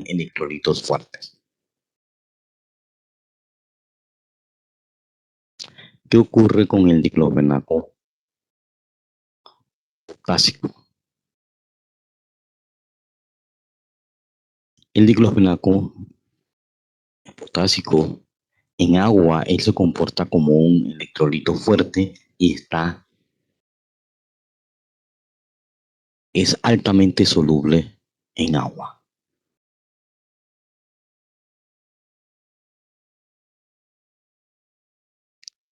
electrolitos fuertes. ¿Qué ocurre con el diclofenaco potásico? El diclofenaco potásico en agua, él se comporta como un electrolito fuerte y es altamente soluble en agua.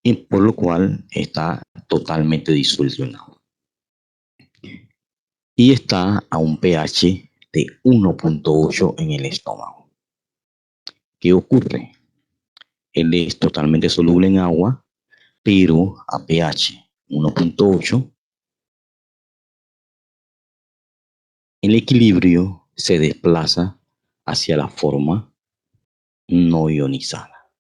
Y por lo cual está totalmente disuelto en agua. Y está a un pH de 1.8 en el estómago. ¿Qué ocurre? Él es totalmente soluble en agua, pero a pH 1.8, el equilibrio se desplaza hacia la forma no ionizada.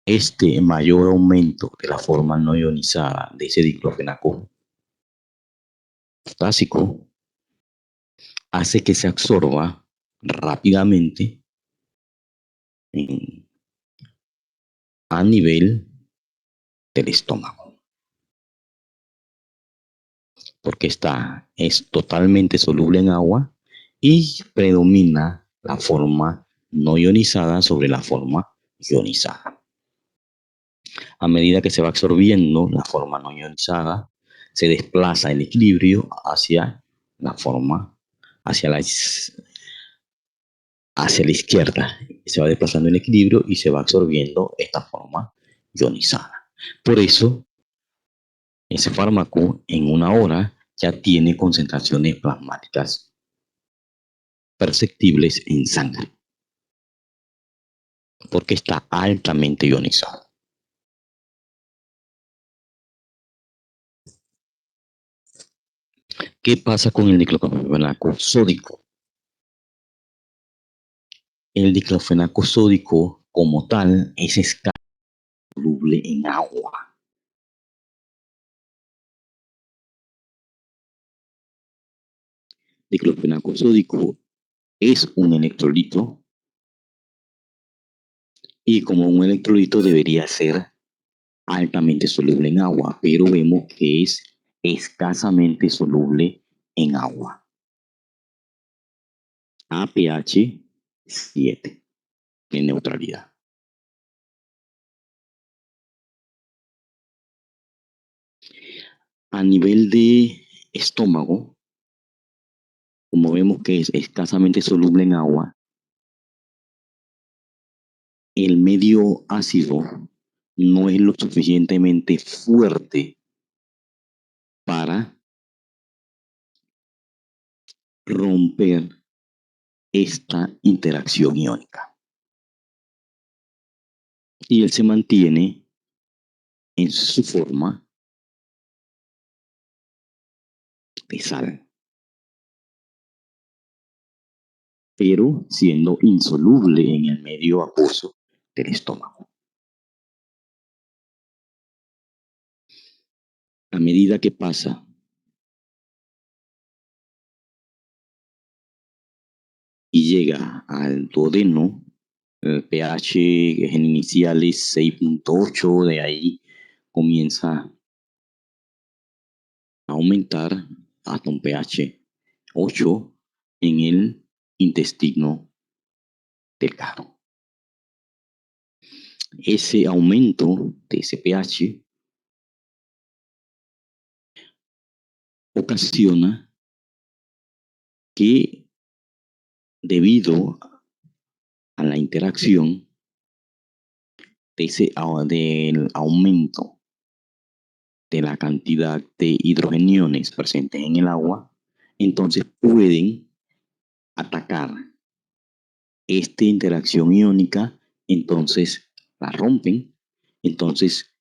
Este mayor aumento de la forma no ionizada de ese diclofenaco potásico hace que se absorba rápidamente a nivel del estómago, porque es totalmente soluble en agua y predomina la forma no ionizada sobre la forma ionizada. A medida que se va absorbiendo la forma no ionizada, se desplaza el equilibrio hacia la forma, hacia la izquierda. Se va desplazando el equilibrio y se va absorbiendo esta forma ionizada. Por eso, ese fármaco en una hora ya tiene concentraciones plasmáticas perceptibles en sangre, porque está altamente ionizado. ¿Qué pasa con el diclofenaco sódico? El diclofenaco sódico, como tal, es escaso soluble en agua. Diclofenaco sódico es un electrolito y como un electrolito debería ser altamente soluble en agua, pero vemos que es escasamente soluble en agua. A pH 7 en neutralidad. A nivel de estómago, como vemos que es escasamente soluble en agua, el medio ácido no es lo suficientemente fuerte para romper esta interacción iónica. Y él se mantiene en su forma de sal, pero siendo insoluble en el medio acuoso del estómago. A medida que pasa y llega al duodeno, el pH en inicial es 6.8, de ahí comienza a aumentar hasta un pH 8 en el intestino delgado. Ese aumento de ese pH ocasiona que, debido a la interacción del aumento de la cantidad de hidrogeniones presentes en el agua, entonces pueden atacar esta interacción iónica, entonces la rompen, entonces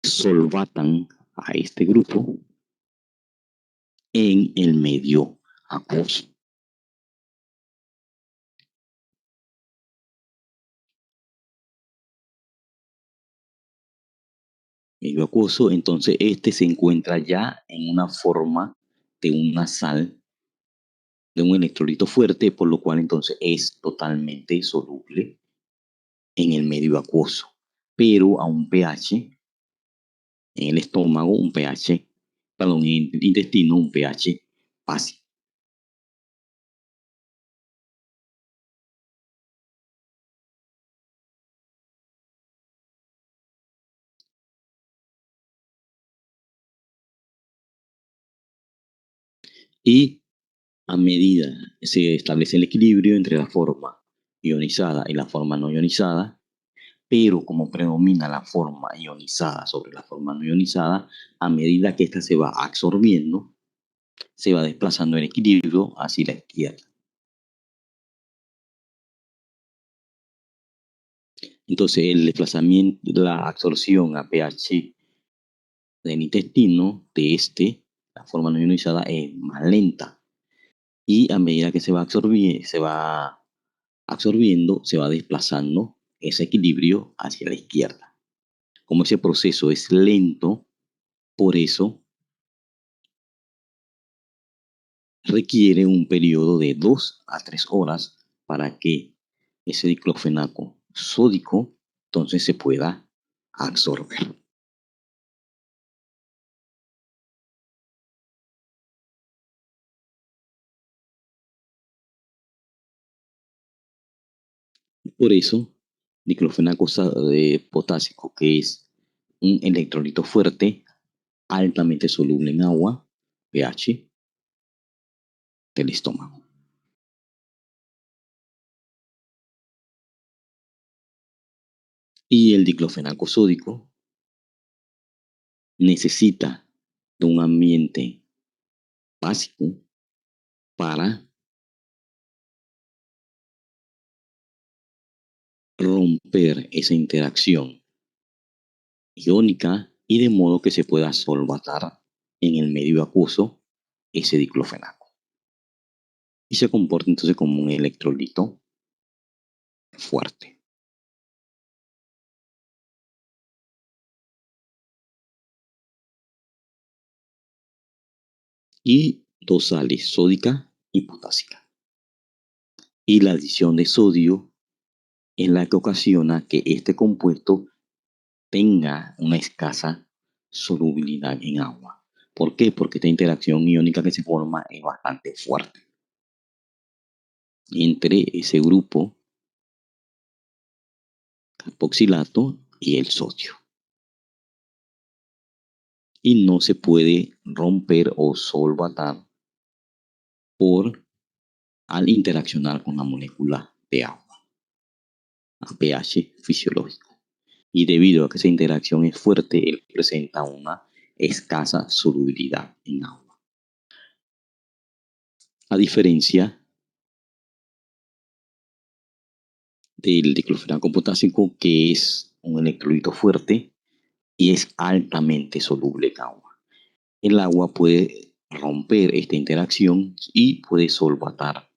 solvatan a este grupo en el medio acuoso. medio acuoso, entonces este se encuentra ya en una forma de una sal, de un electrolito fuerte, por lo cual entonces es totalmente soluble en el medio acuoso, pero a un pH, en el estómago, un pH, perdón, en el intestino, un pH básico. Y a medida se establece el equilibrio entre la forma ionizada y la forma no ionizada, pero como predomina la forma ionizada sobre la forma no ionizada, a medida que ésta se va absorbiendo, se va desplazando en equilibrio hacia la izquierda. Entonces, el desplazamiento, la absorción a pH del intestino de la forma no ionizada, es más lenta. Y a medida que se va absorbiendo, se va desplazando ese equilibrio hacia la izquierda. Como ese proceso es lento, por eso requiere un periodo de 2 a 3 horas para que ese diclofenaco sódico entonces se pueda absorber. Por eso, diclofenaco potásico, que es un electrolito fuerte, altamente soluble en agua, pH del estómago. Y el diclofenaco sódico necesita de un ambiente básico para romper esa interacción iónica y de modo que se pueda solvatar en el medio acuoso ese diclofenaco. Y se comporta entonces como un electrolito fuerte. Y dos sales, sódica y potásica. Y la adición de sodio es la que ocasiona que este compuesto tenga una escasa solubilidad en agua. ¿Por qué? Porque esta interacción iónica que se forma es bastante fuerte entre ese grupo carboxilato y el sodio. Y no se puede romper o solvatar por al interaccionar con la molécula de agua a pH fisiológico. Y debido a que esa interacción es fuerte, él presenta una escasa solubilidad en agua. A diferencia del diclofenaco potásico, que es un electrolito fuerte y es altamente soluble en agua. El agua puede romper esta interacción y puede solvatar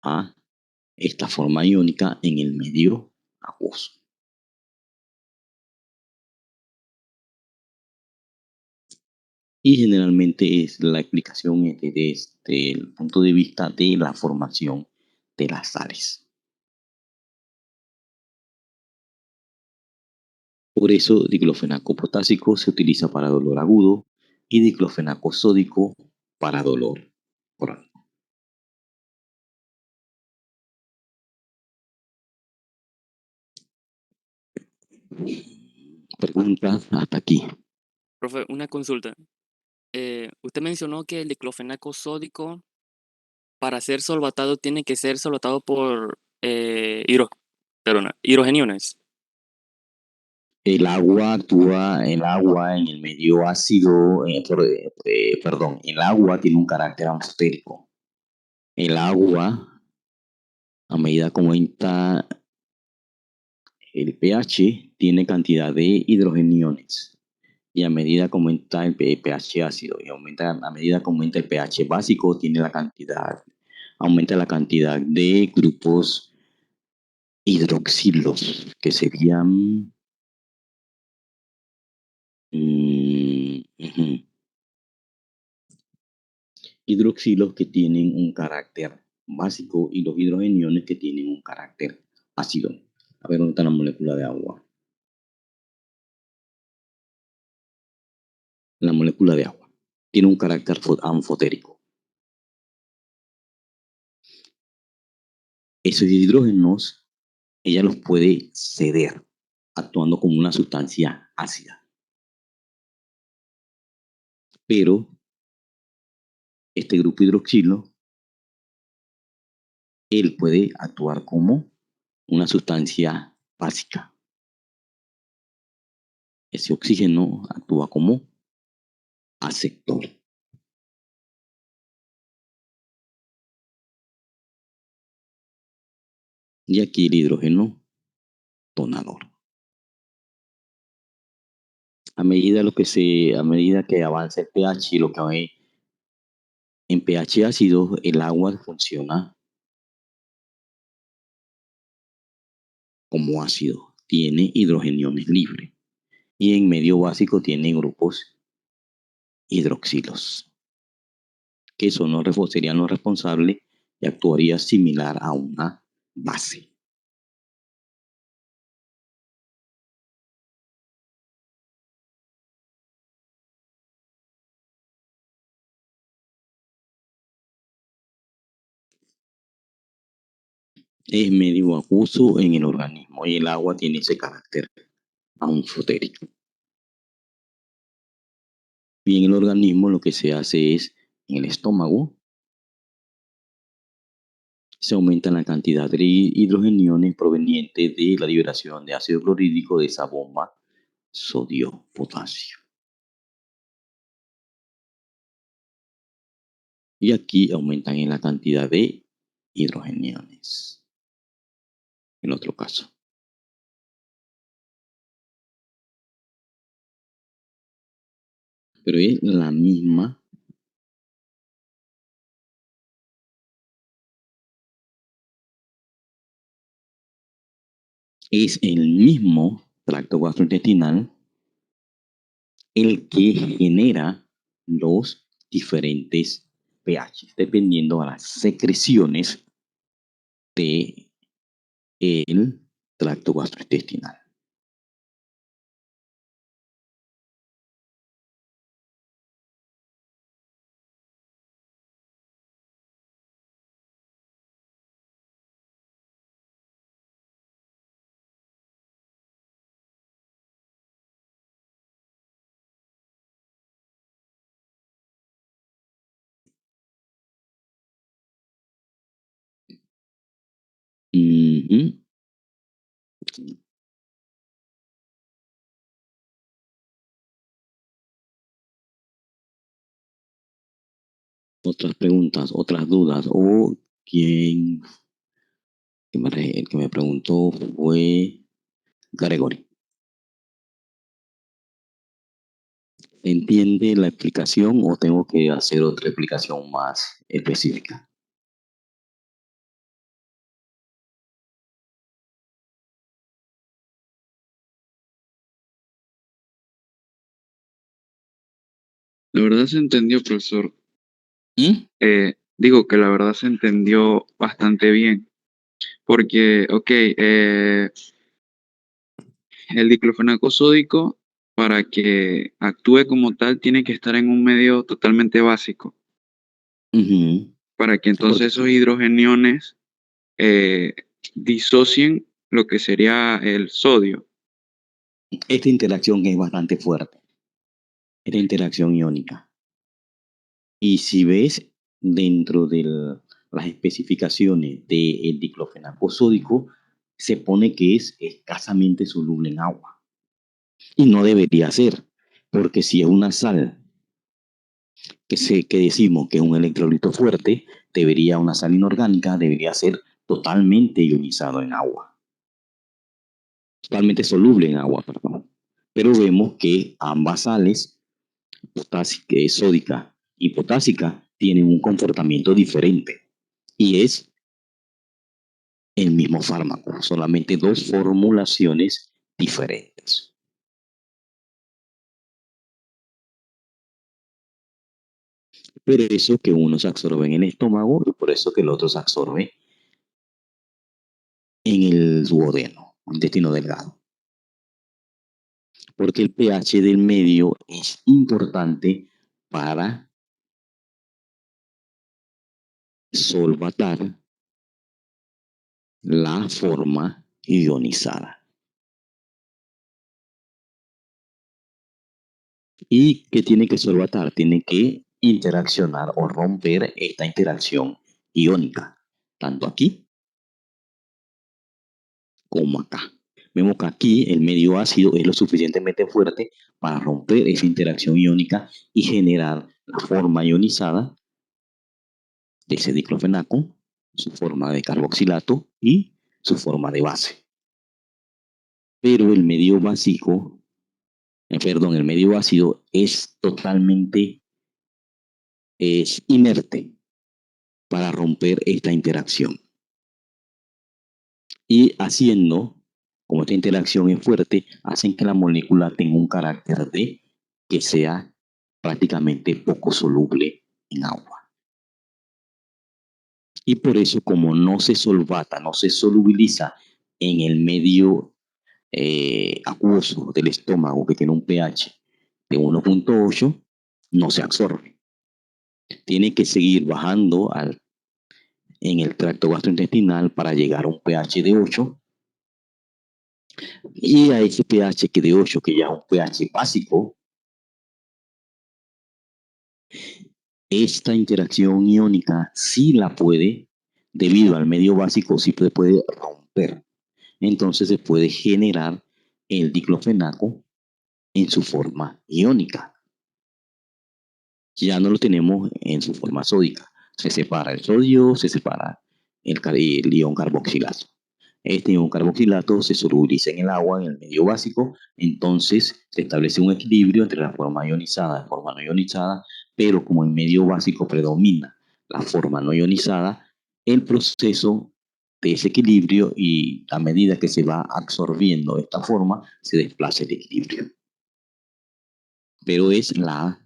a esta forma iónica en el medio acuoso. Y generalmente es la explicación desde el punto de vista de la formación de las sales. Por eso, diclofenaco potásico se utiliza para dolor agudo y diclofenaco sódico para dolor crónico. Preguntas hasta aquí. Profe, una consulta. Usted mencionó que el diclofenaco sódico, para ser solvatado, tiene que ser solvatado por hidrogeniones. El agua en el medio ácido, perdón, el agua tiene un carácter atmosférico. El agua, a medida que aumenta el pH, tiene cantidad de hidrogeniones. Y a medida que aumenta el pH ácido y a medida que aumenta el pH básico, aumenta la cantidad de grupos hidroxilos, que serían Ujú. Hidroxilos que tienen un carácter básico y los hidrogeniones que tienen un carácter ácido. A ver, ¿dónde está la molécula de agua? La molécula de agua tiene un carácter anfotérico. Esos hidrógenos, ella los puede ceder, actuando como una sustancia ácida. Pero este grupo hidroxilo, él puede actuar como una sustancia básica. Ese oxígeno actúa como aceptor. Y aquí el hidrógeno donador. A medida que avanza el pH, lo que hay en pH ácido, el agua funciona como ácido, tiene hidrogeniones libres. Y en medio básico tiene grupos hidroxilos, que serían los responsables y actuaría similar a una base. Es medio acuoso en el organismo y el agua tiene ese carácter anfotérico. Y en el organismo lo que se hace es, en el estómago, se aumenta la cantidad de hidrogeniones provenientes de la liberación de ácido clorhídrico de esa bomba sodio-potasio. Y aquí aumentan en la cantidad de hidrogeniones, en otro caso. Pero es la misma, es el mismo tracto gastrointestinal el que genera los diferentes pH, dependiendo de las secreciones del tracto gastrointestinal. Ujú. Otras preguntas, otras dudas, o quien el que me preguntó fue Gregory. ¿Entiende la explicación o tengo que hacer otra explicación más específica? La verdad se entendió, profesor. ¿Mm? Digo que la verdad se entendió bastante bien, porque, ok, el diclofenaco sódico, para que actúe como tal, tiene que estar en un medio totalmente básico, Ujú. para que entonces Porque esos hidrogeniones eh, disocien lo que sería el sodio. esta interacción es bastante fuerte, esta interacción iónica. Y si ves dentro de las especificaciones del diclofenaco sódico, se pone que es escasamente soluble en agua. Y no debería ser, porque si es una sal que decimos que es un electrolito fuerte, una sal inorgánica debería ser totalmente ionizado en agua. Totalmente soluble en agua, perdón. Pero vemos que ambas sales, sódica y potásica, tienen un comportamiento diferente. Y es el mismo fármaco, solamente dos formulaciones diferentes. Por eso que uno se absorbe en el estómago y por eso que el otro se absorbe en el duodeno, intestino delgado. Porque el pH del medio es importante para solvatar la forma ionizada. ¿Y qué tiene que solvatar? Tiene que interaccionar o romper esta interacción iónica, tanto aquí como acá. Vemos que aquí el medio ácido es lo suficientemente fuerte para romper esa interacción iónica y generar la forma ionizada de ese diclofenaco, su forma de carboxilato y su forma de base. Pero el medio básico, el medio ácido es totalmente inerte para romper esta interacción. Y haciendo, como esta interacción es fuerte, hacen que la molécula tenga un carácter de que sea prácticamente poco soluble en agua. Y por eso, como no se solvata, no se solubiliza en el medio acuoso del estómago, que tiene un pH de 1.8, no se absorbe. Tiene que seguir bajando en el tracto gastrointestinal para llegar a un pH de 8. Y a ese pH que de 8, que ya es un pH básico, esta interacción iónica sí la puede, debido al medio básico, sí se puede romper. Entonces se puede generar el diclofenaco en su forma iónica. Ya no lo tenemos en su forma sódica. Se separa el sodio, se separa el ion carboxilato. Este ion carboxilato se solubiliza en el agua, en el medio básico, entonces se establece un equilibrio entre la forma ionizada y forma no ionizada, pero como en medio básico predomina la forma no ionizada, el proceso de ese equilibrio y a medida que se va absorbiendo esta forma, se desplaza el equilibrio. Pero es la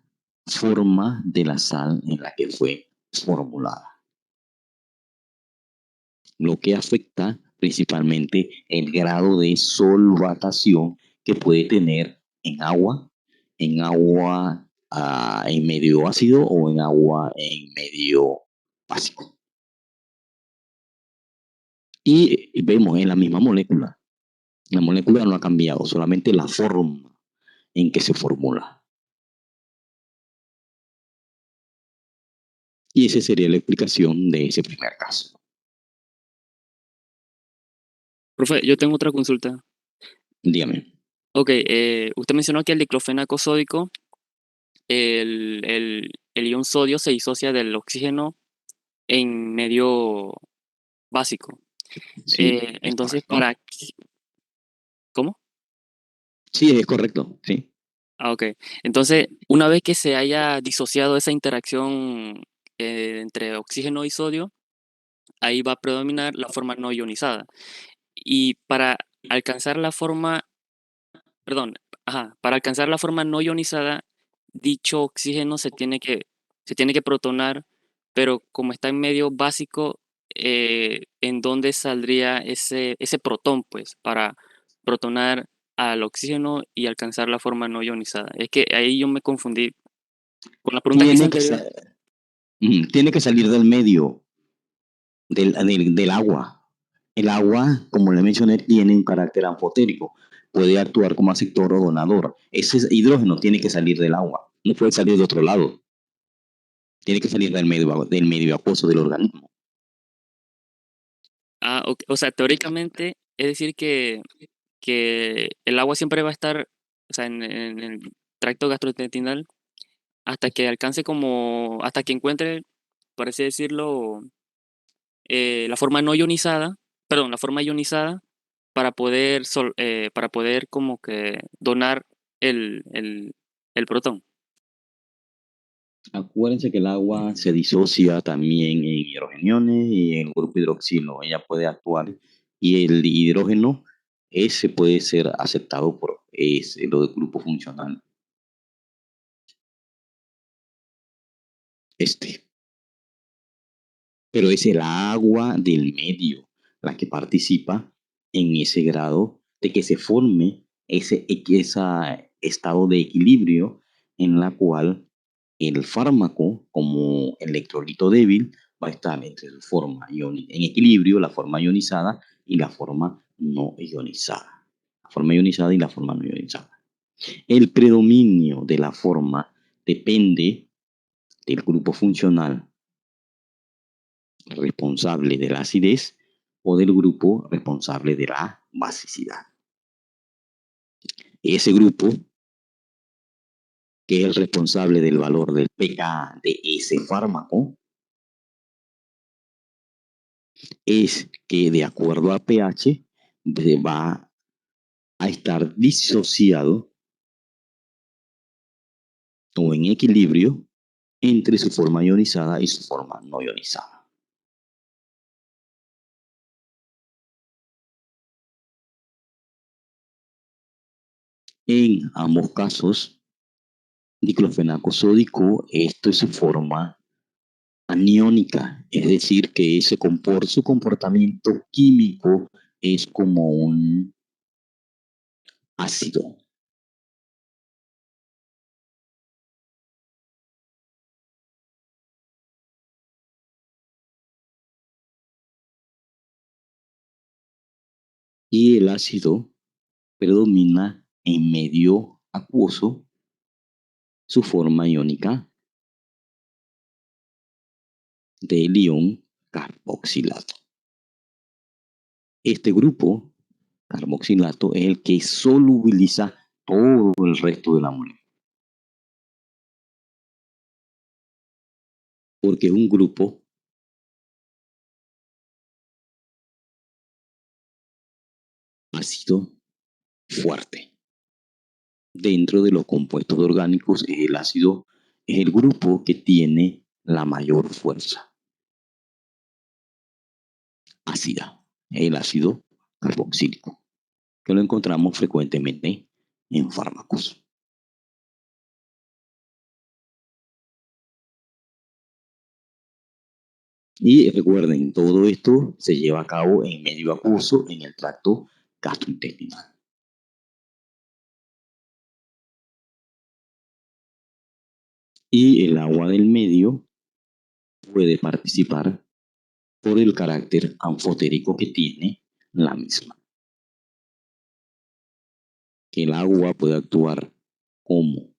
forma de la sal en la que fue formulada, lo que afecta principalmente el grado de solvatación que puede tener en agua en medio ácido o en agua en medio básico. Y vemos en la misma molécula. La molécula no ha cambiado, solamente la forma en que se formula. Y esa sería la explicación de ese primer caso. Profe, yo tengo otra consulta. Dígame. Ok, usted mencionó que el diclofenaco sódico, el ion sodio se disocia del oxígeno en medio básico. Sí, es Entonces, correcto. ¿Cómo? Sí, es correcto, sí. Ah, ok. Entonces, una vez que se haya disociado esa interacción entre oxígeno y sodio, ahí va a predominar la forma no ionizada. Y para alcanzar la forma, perdón, para alcanzar la forma no ionizada, dicho oxígeno se tiene que protonar, pero como está en medio básico, ¿en dónde saldría ese protón, pues, para protonar al oxígeno y alcanzar la forma no ionizada? Es que ahí yo me confundí. Con la pregunta que hice Tiene que, anterior. tiene que salir del medio, del agua. El agua, como le mencioné, tiene un carácter anfotérico. Puede actuar como aceptor o donador. Ese hidrógeno tiene que salir del agua. No puede salir de otro lado. Tiene que salir del medio acuoso del organismo. Ok, o sea, teóricamente, es decir que el agua siempre va a estar, o sea, en el tracto gastrointestinal hasta que alcance hasta que encuentre, por así decirlo, la forma no ionizada, perdón, la forma ionizada para poder como que donar el protón. Acuérdense que el agua se disocia también en hidrogeniones y en el grupo hidroxilo. Ella puede actuar y el hidrógeno ese puede ser aceptado por lo del grupo funcional. Pero es el agua del medio la que participa en ese grado de que se forme ese estado de equilibrio en la cual el fármaco, como electrolito débil, va a estar entre su forma en equilibrio, la forma ionizada y la forma no ionizada. La forma ionizada y la forma no ionizada. El predominio de la forma depende del grupo funcional responsable de la acidez o del grupo responsable de la basicidad. Ese grupo, que es el responsable del valor del pK de ese fármaco, es que de acuerdo a pH va a estar disociado o en equilibrio entre su forma ionizada y su forma no ionizada. En ambos casos, diclofenaco sódico, esto es su forma aniónica, es decir, que su comportamiento químico es como un ácido. Y el ácido predomina en medio acuoso su forma iónica del ion carboxilato. Este grupo carboxilato es el que solubiliza todo el resto de la molécula. Porque es un grupo ácido fuerte. Dentro de los compuestos orgánicos, el ácido es el grupo que tiene la mayor fuerza ácida, el ácido carboxílico, que lo encontramos frecuentemente en fármacos. Y recuerden, todo esto se lleva a cabo en medio acuoso en el tracto gastrointestinal. Y el agua del medio puede participar por el carácter anfotérico que tiene la misma. Que el agua puede actuar como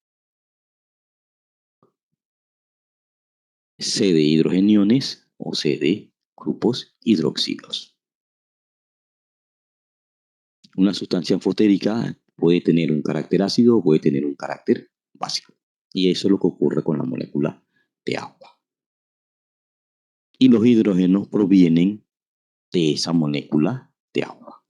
C de hidrogeniones o C de grupos hidroxilos. Una sustancia anfotérica puede tener un carácter ácido o puede tener un carácter básico. Y eso es lo que ocurre con la molécula de agua. Y los hidrógenos provienen de esa molécula de agua.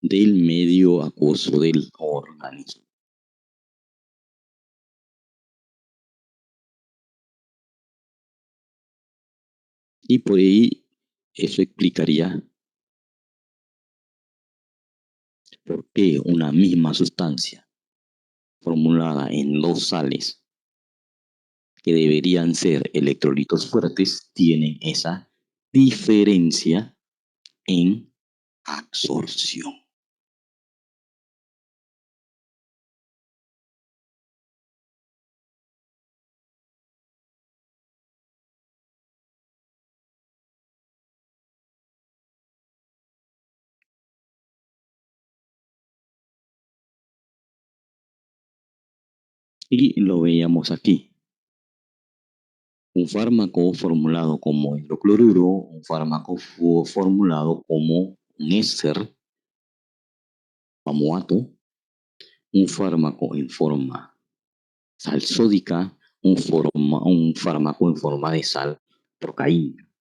Del medio acuoso del organismo. Y por ahí eso explicaría por qué una misma sustancia formulada en dos sales que deberían ser electrolitos fuertes tienen esa diferencia en absorción. Y lo veíamos aquí. Un fármaco formulado como hidrocloruro, un fármaco formulado como un éster, pamoato, un fármaco en forma sal sódica, un fármaco en forma de sal procaína,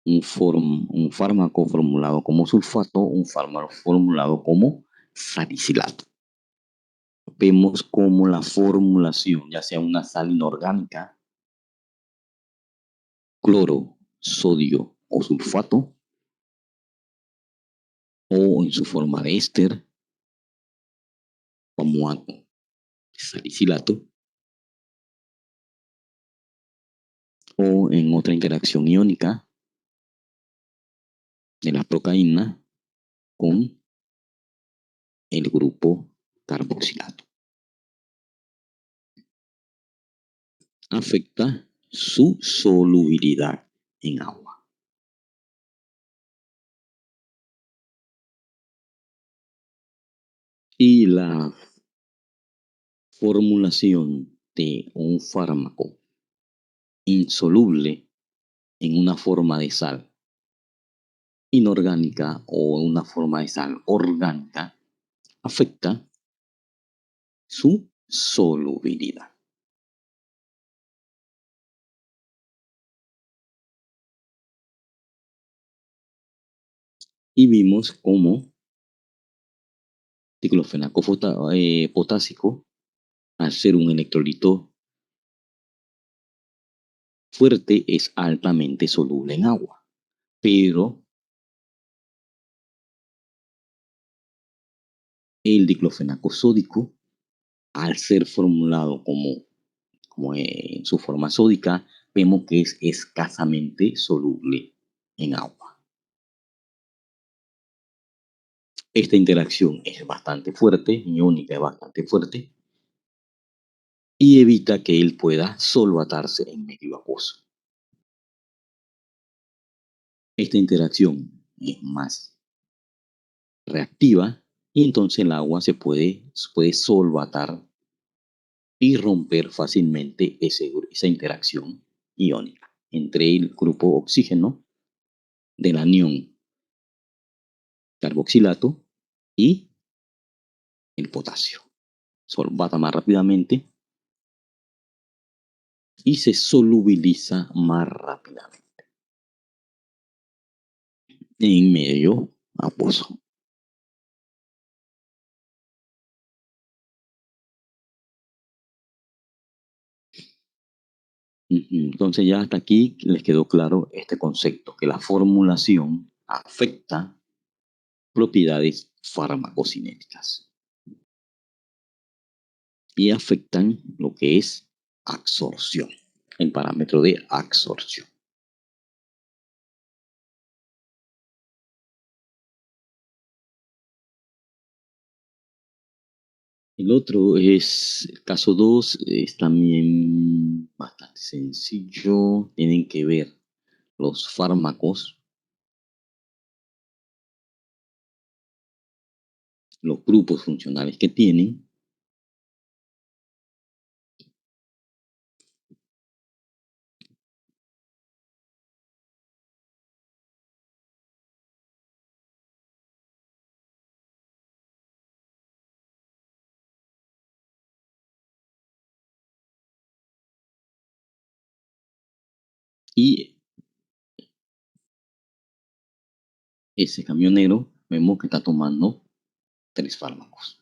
un fármaco formulado como sulfato, un fármaco formulado como salicilato. Vemos como la formulación, ya sea una sal inorgánica, cloro, sodio o sulfato, o en su forma de éster, como salicilato, o en otra interacción iónica de la procaína con el grupo carboxilato. Afecta su solubilidad en agua. Y la formulación de un fármaco insoluble en una forma de sal inorgánica o en una forma de sal orgánica afecta su solubilidad. Y vimos cómo diclofenaco potásico, al ser un electrolito fuerte, es altamente soluble en agua. Pero el diclofenaco sódico, al ser formulado como en su forma sódica, vemos que es escasamente soluble en agua. Esta interacción es bastante fuerte, iónica es bastante fuerte, y evita que él pueda solvatarse en medio acuoso. Esta interacción es más reactiva y entonces el agua se puede solvatar y romper fácilmente esa interacción iónica entre el grupo oxígeno del anión carboxilato y el potasio. Solvata más rápidamente y se solubiliza más rápidamente en medio acuoso. Entonces ya hasta aquí les quedó claro este concepto, que la formulación afecta propiedades farmacocinéticas y afectan lo que es absorción, el parámetro de absorción. El otro es, el caso 2, es también bastante sencillo. Tienen que ver los fármacos, los grupos funcionales que tienen y ese camionero vemos que está tomando 3 fármacos.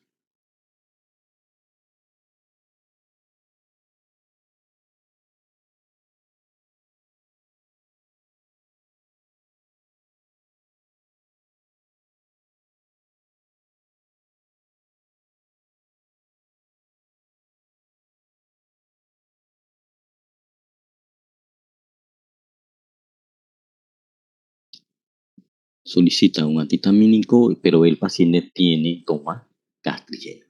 Solicita un antihistamínico, pero el paciente toma gastrigel.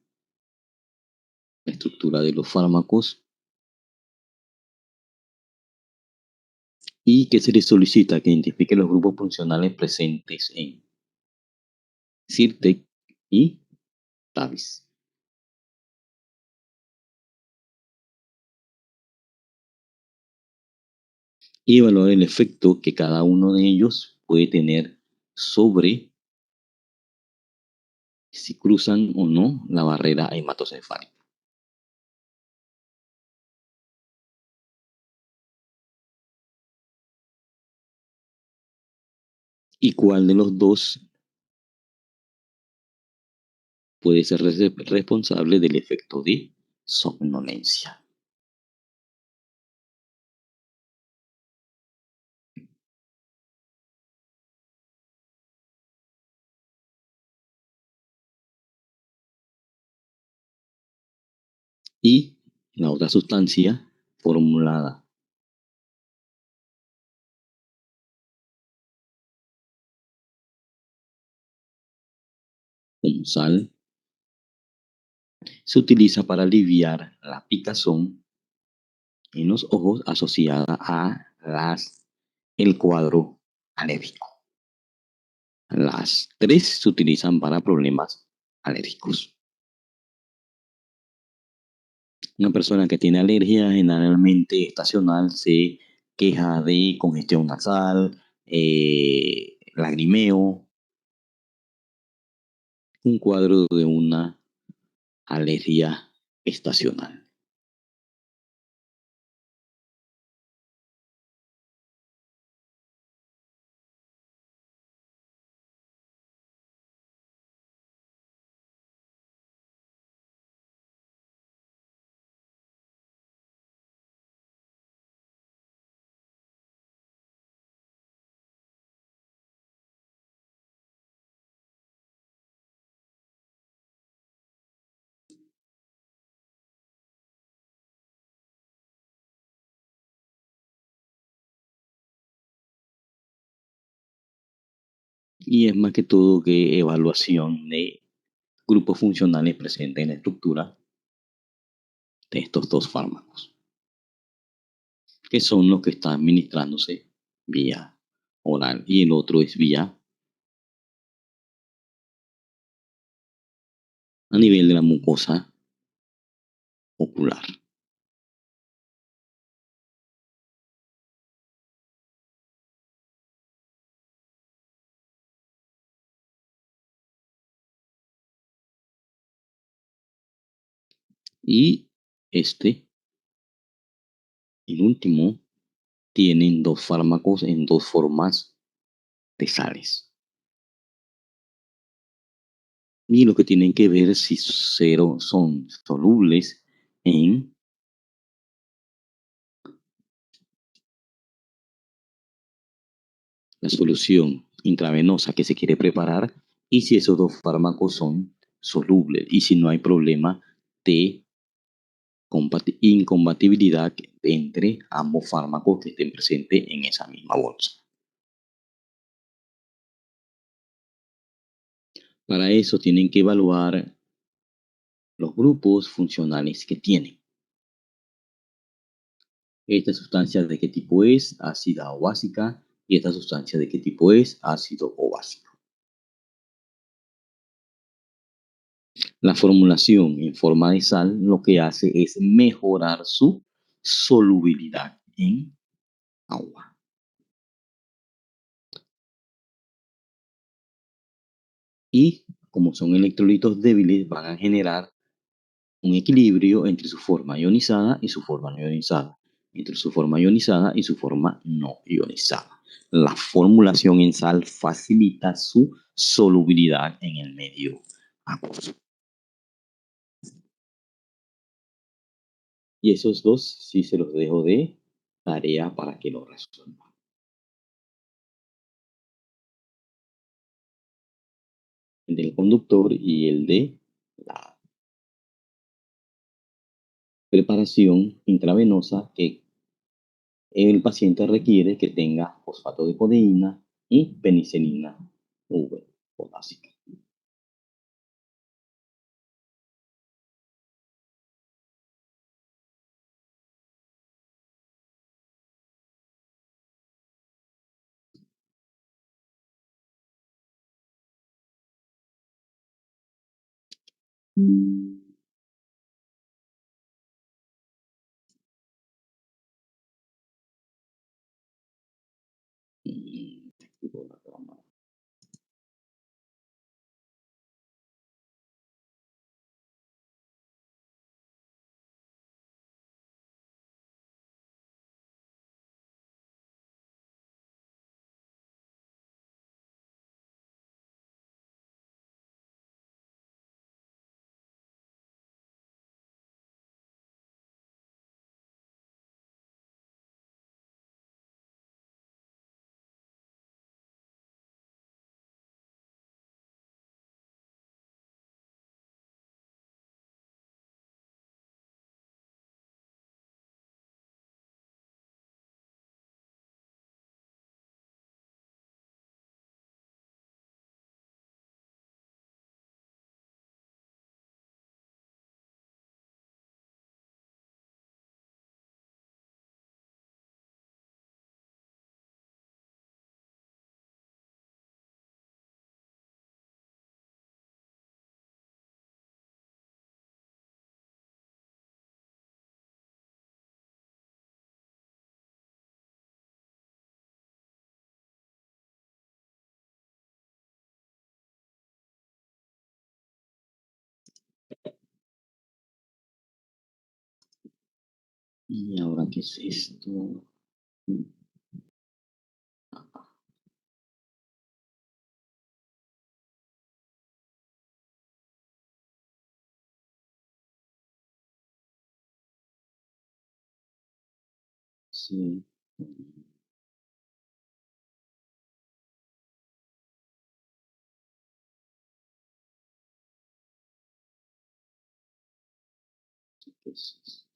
La estructura de los fármacos y que se le solicita que identifique los grupos funcionales presentes en Sirtec y Tavis. Y evaluar el efecto que cada uno de ellos puede tener sobre si cruzan o no la barrera hematocefálica. Y cuál de los dos puede ser responsable del efecto de somnolencia. y la otra sustancia formulada como sal se utiliza para aliviar la picazón en los ojos asociada a el cuadro alérgico. Las tres se utilizan para problemas alérgicos. Una persona que tiene alergia generalmente estacional se queja de congestión nasal, lagrimeo, un cuadro de una alergia estacional. Y es más que todo que evaluación de grupos funcionales presentes en la estructura de estos dos fármacos, que son los que están administrándose vía oral y el otro es vía a nivel de la mucosa ocular. Y el último, tienen dos fármacos en dos formas de sales. Y lo que tienen que ver si son solubles en la solución intravenosa que se quiere preparar y si esos dos fármacos son solubles y si no hay problema de incompatibilidad entre ambos fármacos que estén presentes en esa misma bolsa. Para eso tienen que evaluar los grupos funcionales que tienen. Esta sustancia de qué tipo es, ácida o básica, y esta sustancia de qué tipo es, ácido o básico. La formulación en forma de sal lo que hace es mejorar su solubilidad en agua. Y como son electrolitos débiles, van a generar un equilibrio entre su forma ionizada y su forma no ionizada, entre su forma ionizada y su forma no ionizada. La formulación en sal facilita su solubilidad en el medio acuoso. Y esos dos sí se los dejo de tarea para que lo resuelvan. El del conductor y el de la preparación intravenosa que el paciente requiere que tenga fosfato de codeína y penicilina V potásica. Tipo la trama. ¿Y ahora qué es esto? Sí. ¿Qué es esto?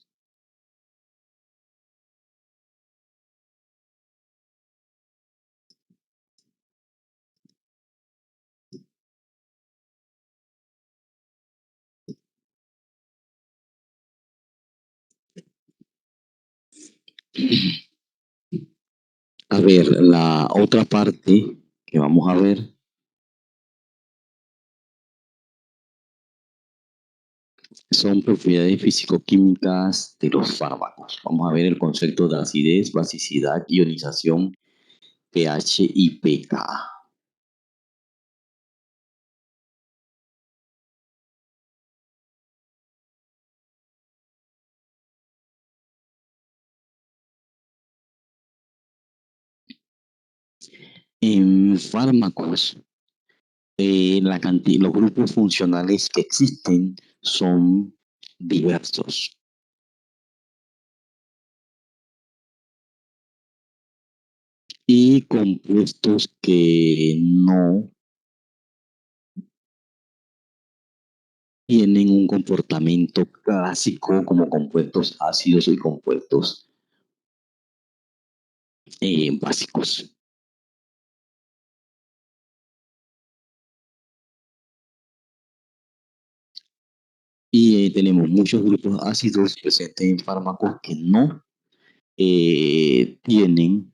A ver, la otra parte que vamos a ver son propiedades físico-químicas de los fármacos. Vamos a ver el concepto de acidez, basicidad, ionización, pH y pK. En fármacos, los grupos funcionales que existen son diversos y compuestos que no tienen un comportamiento clásico como compuestos ácidos y compuestos básicos. Y tenemos muchos grupos ácidos presentes en fármacos que no tienen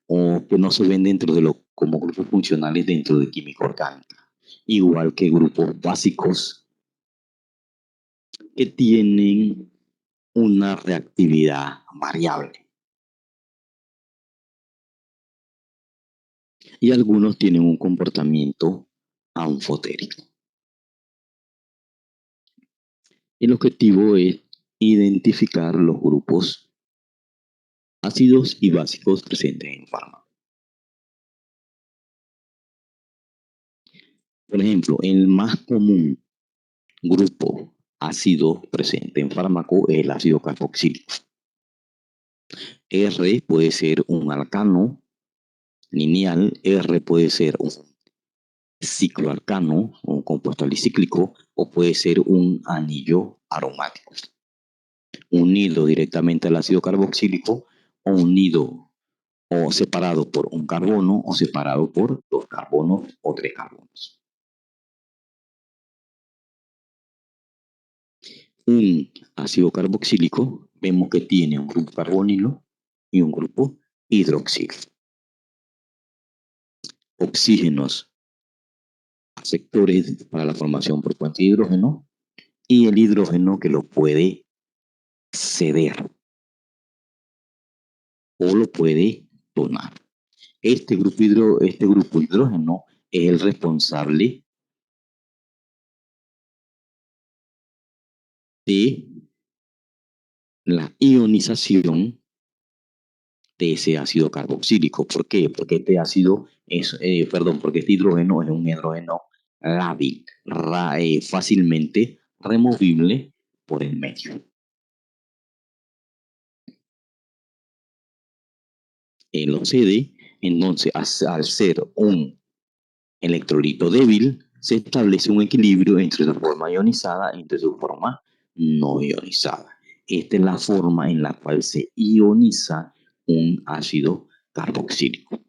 o que no se ven dentro de lo como grupos funcionales dentro de química orgánica, igual que grupos básicos que tienen una reactividad variable y algunos tienen un comportamiento anfotérico. El objetivo es identificar los grupos ácidos y básicos presentes en fármacos. Por ejemplo, el más común grupo ácido presente en fármaco es el ácido carboxílico. R puede ser un alcano lineal, R puede ser un cicloalcano, un compuesto alicíclico, o puede ser un anillo aromático, unido directamente al ácido carboxílico o unido o separado por un carbono o separado por dos carbonos o tres carbonos. Un ácido carboxílico vemos que tiene un grupo carbonilo y un grupo hidroxilo. Oxígenos aceptores para la formación por puente de hidrógeno y el hidrógeno que lo puede ceder o lo puede donar. Este grupo hidrógeno es el responsable de la ionización de ese ácido carboxílico. ¿Por qué? Porque este ácido es, porque este hidrógeno es un hidrógeno lábil, fácilmente removible por el medio. Lo cede, entonces al ser un electrolito débil, se establece un equilibrio entre su forma ionizada y entre su forma no ionizada. Esta es la forma en la cual se ioniza un ácido carboxílico.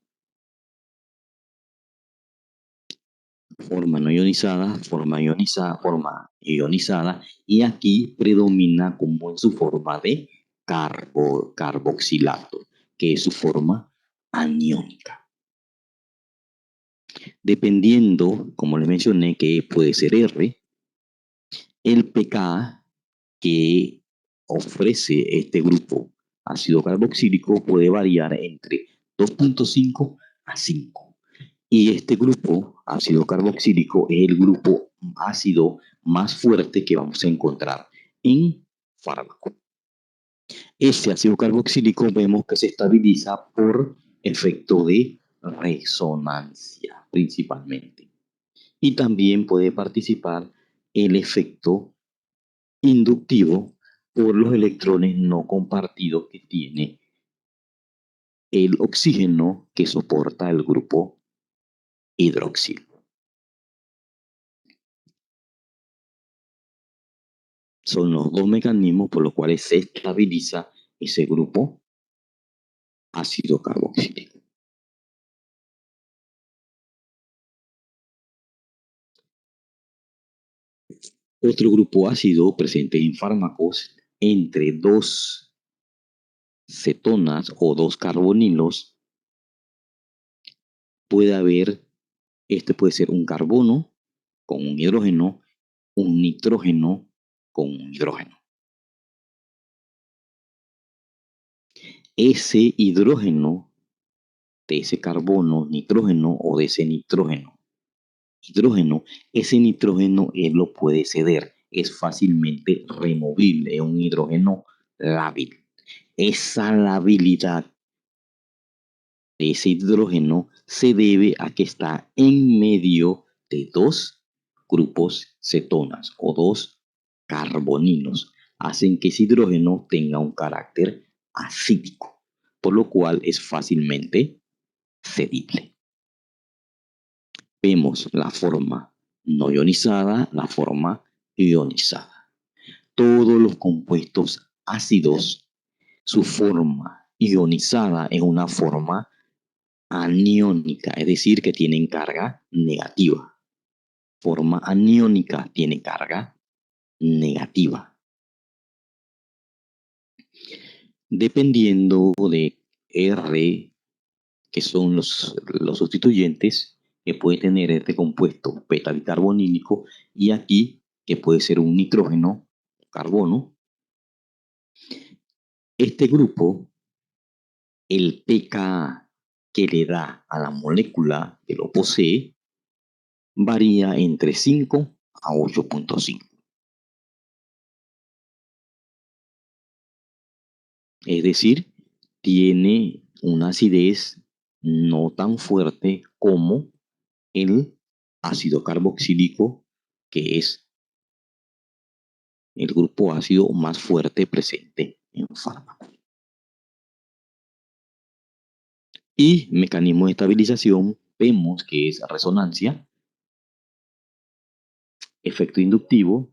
Forma no ionizada, forma ionizada, y aquí predomina como en su forma de carboxilato, que es su forma aniónica. Dependiendo, como les mencioné, que puede ser R, el pK que ofrece este grupo ácido carboxílico puede variar entre 2.5 a 5. Y este grupo ácido carboxílico es el grupo ácido más fuerte que vamos a encontrar en fármaco. Este ácido carboxílico vemos que se estabiliza por efecto de resonancia principalmente. Y también puede participar el efecto inductivo por los electrones no compartidos que tiene el oxígeno que soporta el grupo hidroxilo. Son los dos mecanismos por los cuales se estabiliza ese grupo ácido carboxílico. Otro grupo ácido presente en fármacos entre dos cetonas o dos carbonilos puede haber, este puede ser un carbono con un hidrógeno, un nitrógeno con un hidrógeno. Ese hidrógeno de ese carbono, nitrógeno o de ese nitrógeno, hidrógeno, ese nitrógeno él lo puede ceder, es fácilmente removible, es un hidrógeno lábil. Esa labilidad de ese hidrógeno se debe a que está en medio de dos grupos cetonas o dos carbonilos. Hacen que ese hidrógeno tenga un carácter acídico, por lo cual es fácilmente cedible. Vemos la forma no ionizada, la forma ionizada. Todos los compuestos ácidos, su forma ionizada es una forma aniónica, es decir, que tienen carga negativa. Forma aniónica tiene carga negativa. Dependiendo de R, que son los sustituyentes, que puede tener este compuesto beta bicarbonílico, y aquí, que puede ser un nitrógeno, carbono. Este grupo, el pKa que le da a la molécula que lo posee, varía entre 5 a 8.5. Es decir, tiene una acidez no tan fuerte como el ácido carboxílico, que es el grupo ácido más fuerte presente en fármacos. Y mecanismo de estabilización, vemos que es resonancia, efecto inductivo,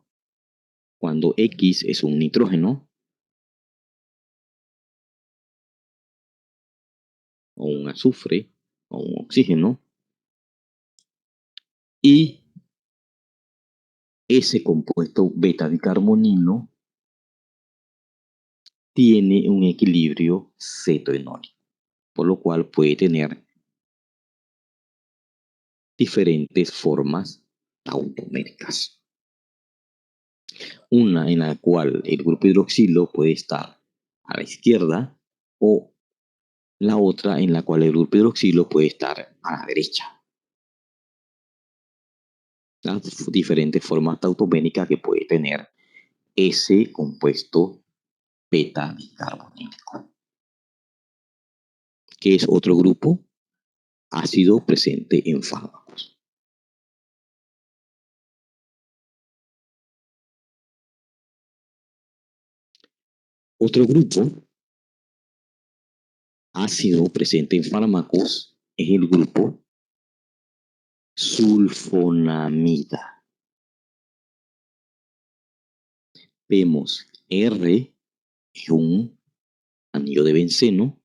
cuando X es un nitrógeno o un azufre o un oxígeno, y ese compuesto beta bicarbonilo tiene un equilibrio cetoenólico, por lo cual puede tener diferentes formas tautoméricas. Una en la cual el grupo hidroxilo puede estar a la izquierda, o la otra en la cual el grupo hidroxilo puede estar a la derecha. Las diferentes formas tautoméricas que puede tener ese compuesto beta bicarbonílico, que es otro grupo ácido presente en fármacos. Otro grupo ácido presente en fármacos es el grupo sulfonamida. Vemos R es un anillo de benceno.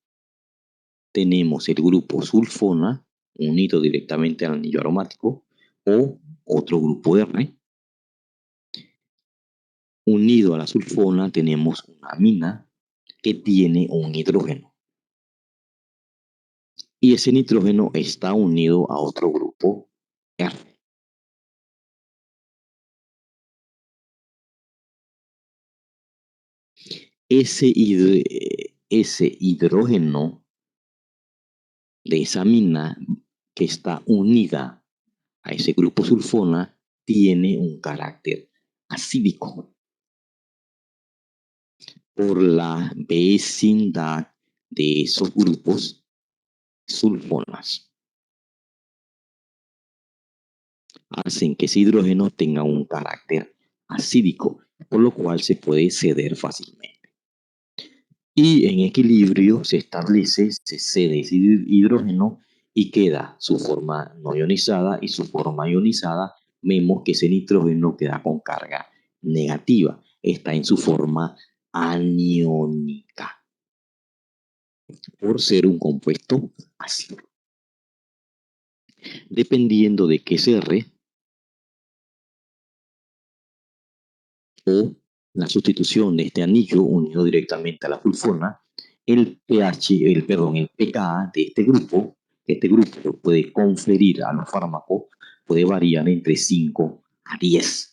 Tenemos el grupo sulfona unido directamente al anillo aromático, o otro grupo R. Unido a la sulfona tenemos una amina que tiene un hidrógeno. Y ese nitrógeno está unido a otro grupo R. Ese hidrógeno de esa amina que está unida a ese grupo sulfona tiene un carácter acídico. por la vecindad de esos grupos sulfonas. Hacen que ese hidrógeno tenga un carácter acídico, por lo cual se puede ceder fácilmente. Y en equilibrio se establece, se cede ese hidrógeno y queda su forma no ionizada y su forma ionizada. Vemos que ese nitrógeno queda con carga negativa, está en su forma aniónica por ser un compuesto ácido. Dependiendo de qué CR o la sustitución de este anillo unido directamente a la sulfona, el pKa de este grupo puede conferir a los fármacos, puede variar entre 5 a 10.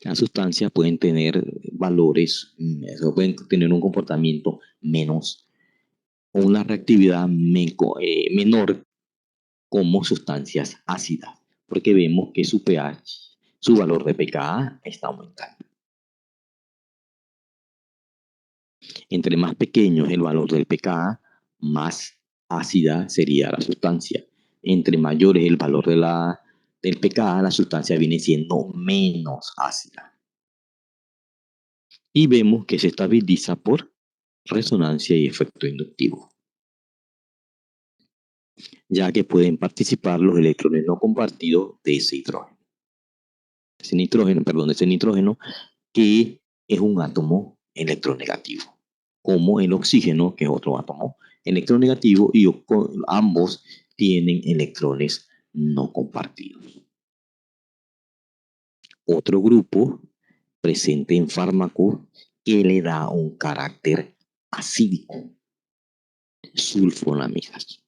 Las sustancias pueden tener valores, pueden tener un comportamiento menos o una reactividad menor como sustancias ácidas, porque vemos que su pH, su valor de pKa está aumentando. Entre más pequeño es el valor del pKa, más ácida sería la sustancia. Entre mayor es el valor del pKa, la sustancia viene siendo menos ácida. Y vemos que se estabiliza por resonancia y efecto inductivo, ya que pueden participar los electrones no compartidos de ese hidrógeno. Ese nitrógeno que es un átomo electronegativo, como el oxígeno, que es otro átomo electronegativo, y ambos tienen electrones no compartidos. Otro grupo presente en fármacos que le da un carácter acídico, sulfonamidas.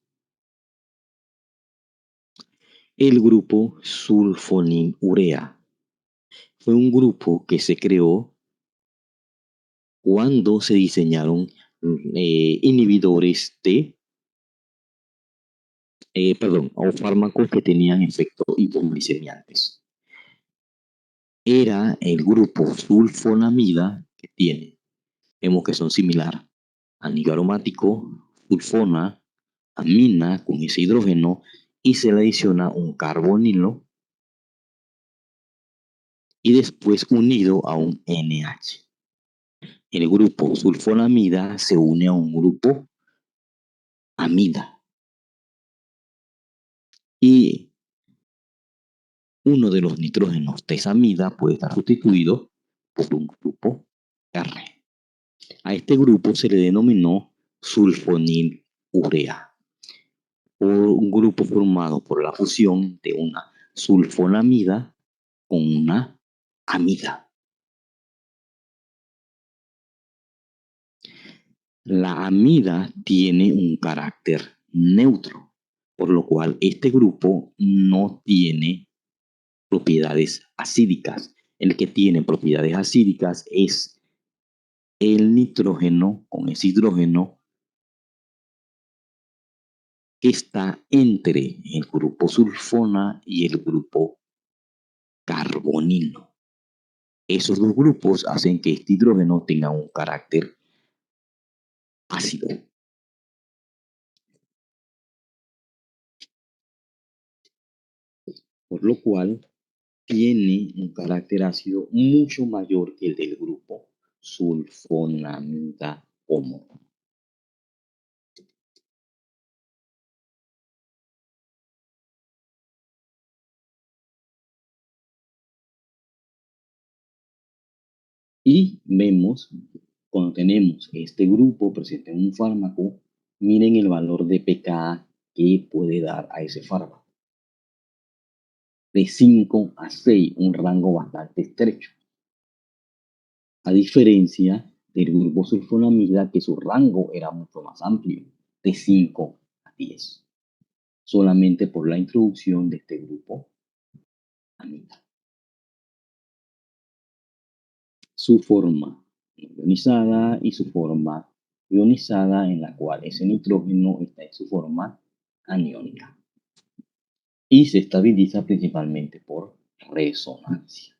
El grupo sulfonilurea fue un grupo que se creó cuando se diseñaron inhibidores o fármacos que tenían efectos hipoglicemiantes. Era el grupo sulfonamida que vemos que son similares, anillo aromático, sulfona, amina con ese hidrógeno y se le adiciona un carbonilo y después unido a un NH. El grupo sulfonamida se une a un grupo amida y uno de los nitrógenos de esa amida puede estar sustituido por un grupo R. A este grupo se le denominó sulfonilurea, por un grupo formado por la fusión de una sulfonamida con una amida. La amida tiene un carácter neutro, por lo cual este grupo no tiene propiedades acídicas. El que tiene propiedades acídicas es el nitrógeno con ese hidrógeno que está entre el grupo sulfona y el grupo carbonilo. Esos dos grupos hacen que este hidrógeno tenga un carácter ácido. Por lo cual tiene un carácter ácido mucho mayor que el del grupo sulfonamida común. Y vemos, cuando tenemos este grupo presente en un fármaco, miren el valor de pKa que puede dar a ese fármaco. De 5 a 6, un rango bastante estrecho. A diferencia del grupo sulfonamida, que su rango era mucho más amplio, de 5 a 10, solamente por la introducción de este grupo amida. Su forma ionizada y su forma ionizada, en la cual ese nitrógeno está en su forma aniónica y se estabiliza principalmente por resonancia.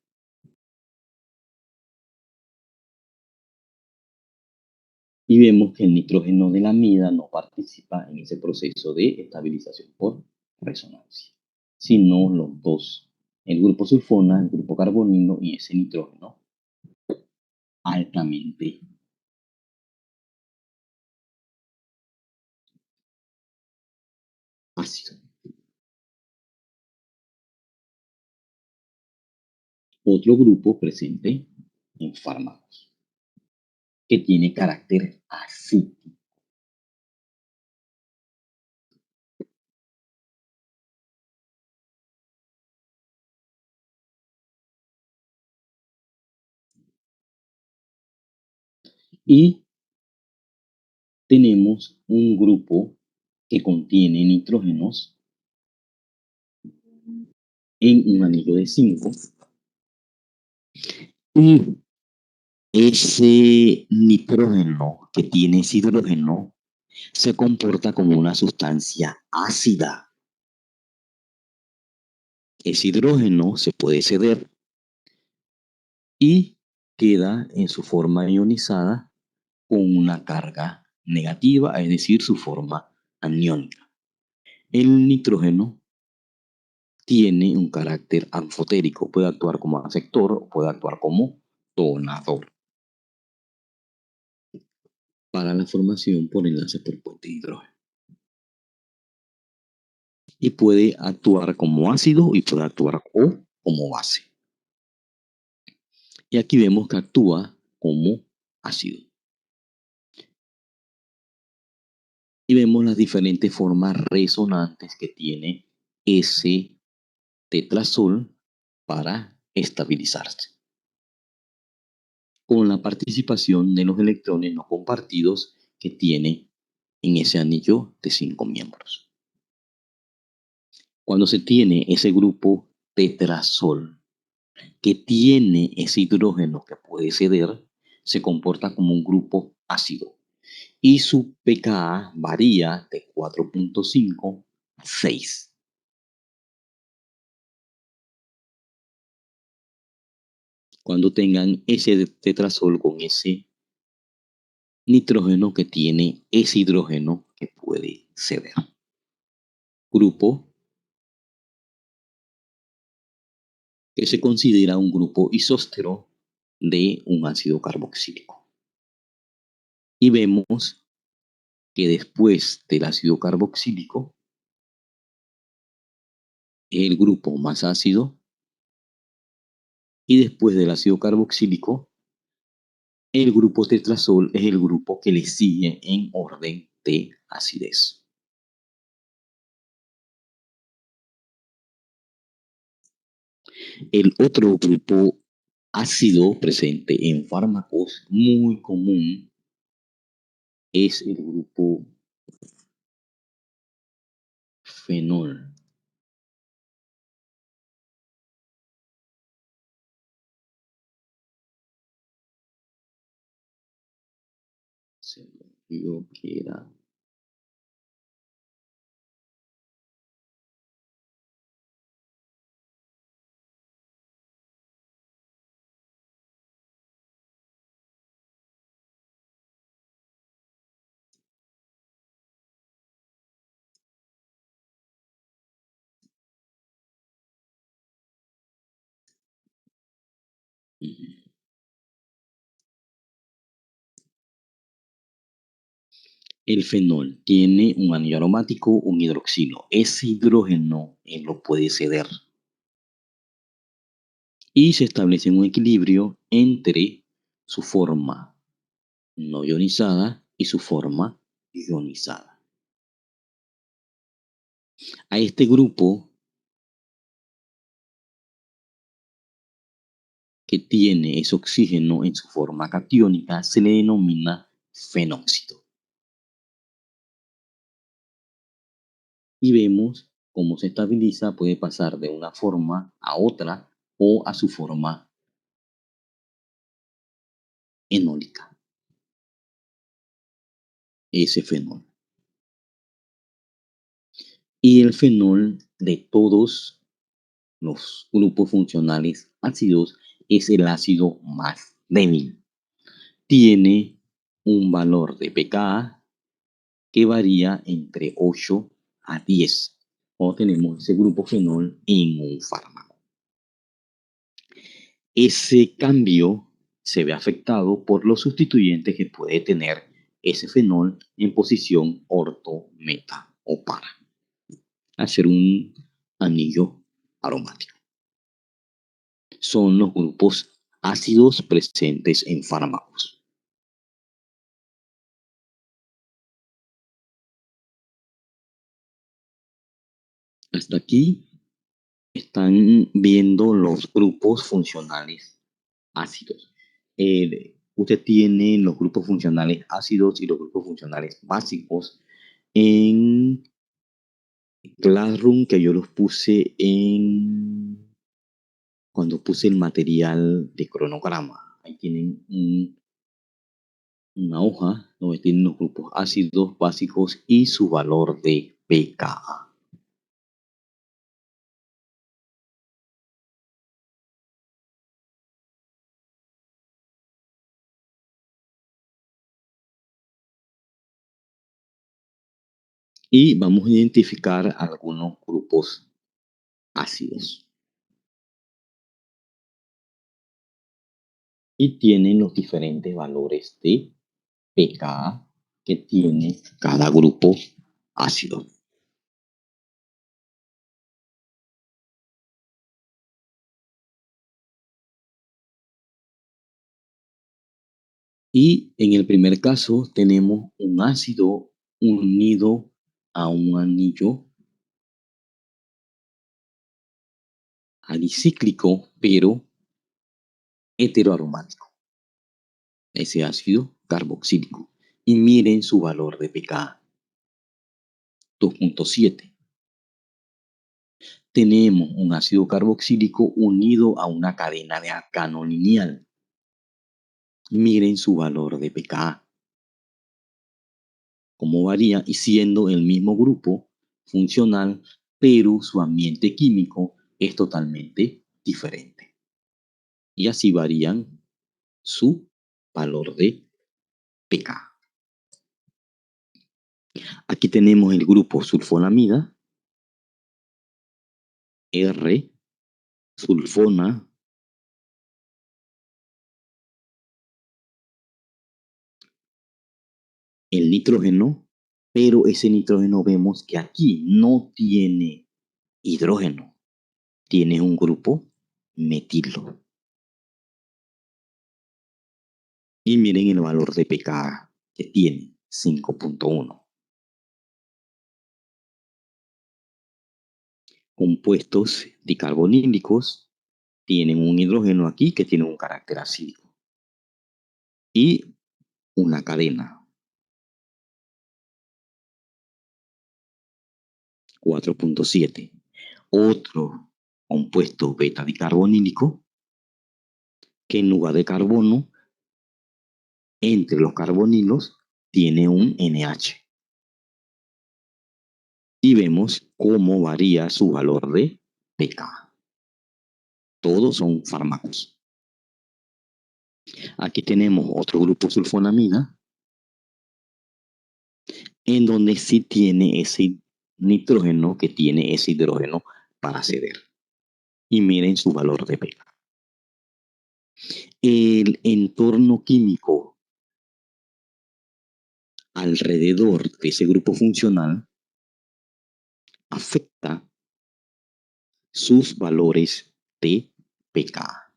Y vemos que el nitrógeno de la amida no participa en ese proceso de estabilización por resonancia, sino los dos, el grupo sulfona, el grupo carbonilo y ese nitrógeno altamente ácido. Otro grupo presente en fármacos que tiene carácter acítico. Y tenemos un grupo que contiene nitrógenos en un anillo de 5 y ese nitrógeno que tiene ese hidrógeno se comporta como una sustancia ácida. Ese hidrógeno se puede ceder y queda en su forma ionizada con una carga negativa, es decir, su forma aniónica. El nitrógeno tiene un carácter anfotérico, puede actuar como aceptor o puede actuar como donador para la formación por enlaces por puente de hidrógeno. Y puede actuar como ácido y puede actuar como base. Y aquí vemos que actúa como ácido. Y vemos las diferentes formas resonantes que tiene ese tetrazol para estabilizarse, con la participación de los electrones no compartidos que tiene en ese anillo de 5 miembros. Cuando se tiene ese grupo tetrazol que tiene ese hidrógeno que puede ceder, se comporta como un grupo ácido y su pKa varía de 4.5 a 6. Cuando tengan ese tetrazol con ese nitrógeno que tiene ese hidrógeno que puede ceder. Grupo que se considera un grupo isóstero de un ácido carboxílico. Y vemos que después del ácido carboxílico, el grupo más ácido, y después del ácido carboxílico, el grupo tetrazol es el grupo que le sigue en orden de acidez. El otro grupo ácido presente en fármacos muy común es el grupo fenol. Se me olvidó que era. El fenol tiene un anillo aromático, un hidroxilo. Ese hidrógeno lo puede ceder. Y se establece un equilibrio entre su forma no ionizada y su forma ionizada. A este grupo que tiene ese oxígeno en su forma catiónica se le denomina fenóxido. Y vemos cómo se estabiliza, puede pasar de una forma a otra o a su forma enólica. Ese fenol. Y el fenol de todos los grupos funcionales ácidos es el ácido más débil. Tiene un valor de pKa que varía entre 8 a 10 cuando tenemos ese grupo fenol en un fármaco. Ese cambio se ve afectado por los sustituyentes que puede tener ese fenol en posición orto, meta o para hacer un anillo aromático. Son los grupos ácidos presentes en fármacos. Hasta aquí están viendo los grupos funcionales ácidos. Usted tiene los grupos funcionales ácidos y los grupos funcionales básicos en Classroom, que yo los puse cuando puse el material de cronograma. Ahí tienen una hoja donde tienen los grupos ácidos básicos y su valor de pKa. Y vamos a identificar algunos grupos ácidos. Y tienen los diferentes valores de pKa que tiene cada grupo ácido. Y en el primer caso tenemos un ácido unido a un anillo alicíclico, pero heteroaromático. Ese ácido carboxílico. Y miren su valor de pKa. 2.7. Tenemos un ácido carboxílico unido a una cadena de alcano lineal. Miren su valor de pKa. Cómo varía, y siendo el mismo grupo funcional, pero su ambiente químico es totalmente diferente. Y así varían su valor de pKa. Aquí tenemos el grupo sulfonamida, R, sulfona, el nitrógeno, pero ese nitrógeno vemos que aquí no tiene hidrógeno, tiene un grupo metilo. Y miren el valor de pKa que tiene, 5.1. Compuestos dicarbonílicos tienen un hidrógeno aquí que tiene un carácter acídico. Y una cadena. 4.7. Otro compuesto beta dicarbonílico que en lugar de carbono, entre los carbonilos, tiene un NH. Y vemos cómo varía su valor de pKa. Todos son fármacos. Aquí tenemos otro grupo sulfonamida, en donde sí tiene ese nitrógeno que tiene ese hidrógeno para ceder. Y miren su valor de pKa. El entorno químico alrededor de ese grupo funcional afecta sus valores de pKa.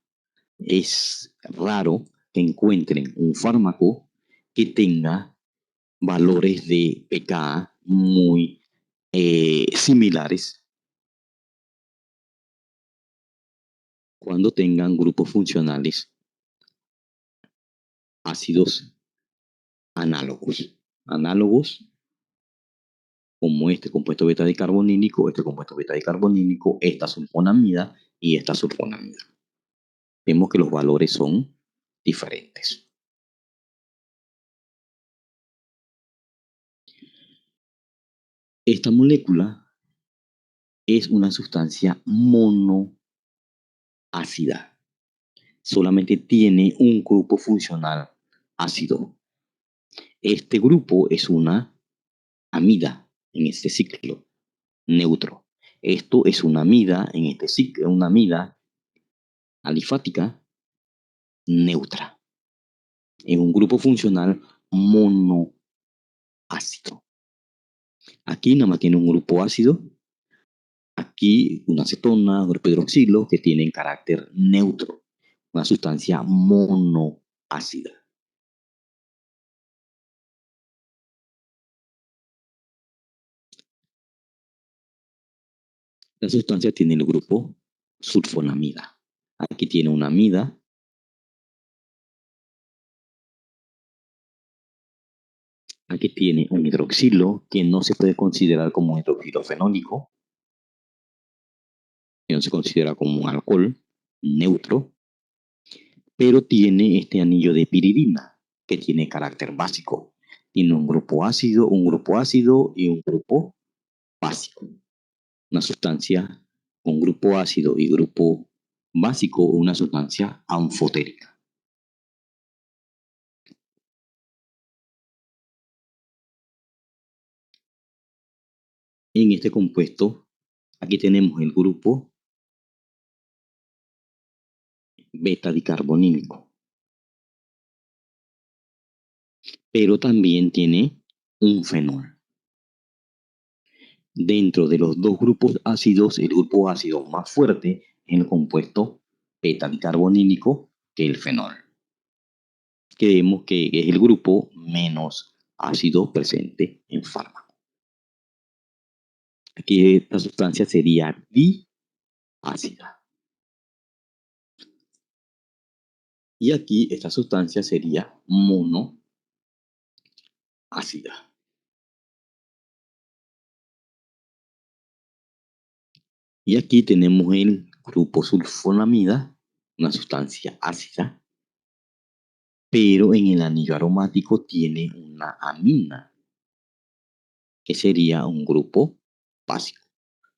Es raro que encuentren un fármaco que tenga valores de pKa muy similares cuando tengan grupos funcionales ácidos análogos. Análogos como este compuesto beta dicarbonílico, esta sulfonamida y esta sulfonamida. Vemos que los valores son diferentes. Esta molécula es una sustancia monoácida. Solamente tiene un grupo funcional ácido. Este grupo es una amida en este ciclo neutro. Esto es una amida en este ciclo, una amida alifática neutra. En un grupo funcional monoácido. Aquí nada más tiene un grupo ácido. Aquí una acetona, un grupo hidroxilo que tienen carácter neutro. Una sustancia monoácida. La sustancia tiene el grupo sulfonamida. Aquí tiene una amida. Aquí tiene un hidroxilo que no se puede considerar como un hidroxilo fenólico, que no se considera como un alcohol neutro, pero tiene este anillo de piridina que tiene carácter básico. Tiene un grupo ácido y un grupo básico. Una sustancia con grupo ácido y grupo básico, una sustancia anfotérica. En este compuesto, aquí tenemos el grupo beta dicarbonílico, pero también tiene un fenol. Dentro de los dos grupos ácidos, el grupo ácido más fuerte es el compuesto beta dicarbonílico que el fenol. Creemos que es el grupo menos ácido presente en fármaco. Aquí esta sustancia sería diácida. Y aquí esta sustancia sería monoácida. Y aquí tenemos el grupo sulfonamida, una sustancia ácida, pero en el anillo aromático tiene una amina, que sería un grupo básico,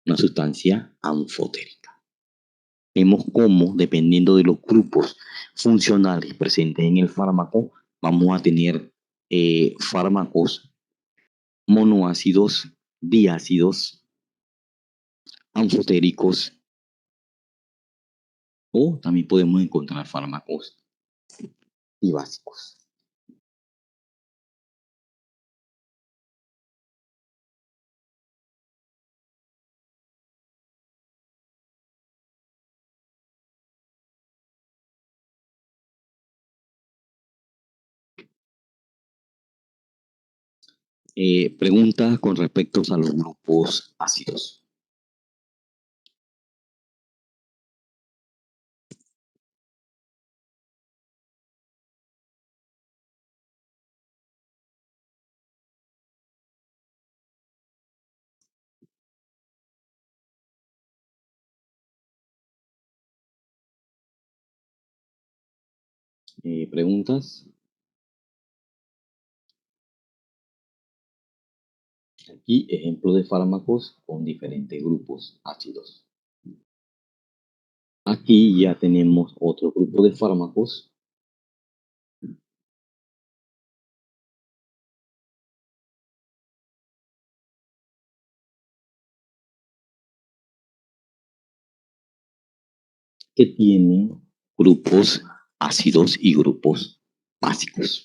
una sustancia anfotérica. Vemos cómo, dependiendo de los grupos funcionales presentes en el fármaco, vamos a tener fármacos monoácidos, diácidos, anfotéricos, o también podemos encontrar fármacos básicos. Preguntas con respecto a los grupos ácidos. Preguntas. Aquí ejemplo de fármacos con diferentes grupos ácidos. Aquí ya tenemos otro grupo de fármacos que tienen grupos ácidos y grupos básicos.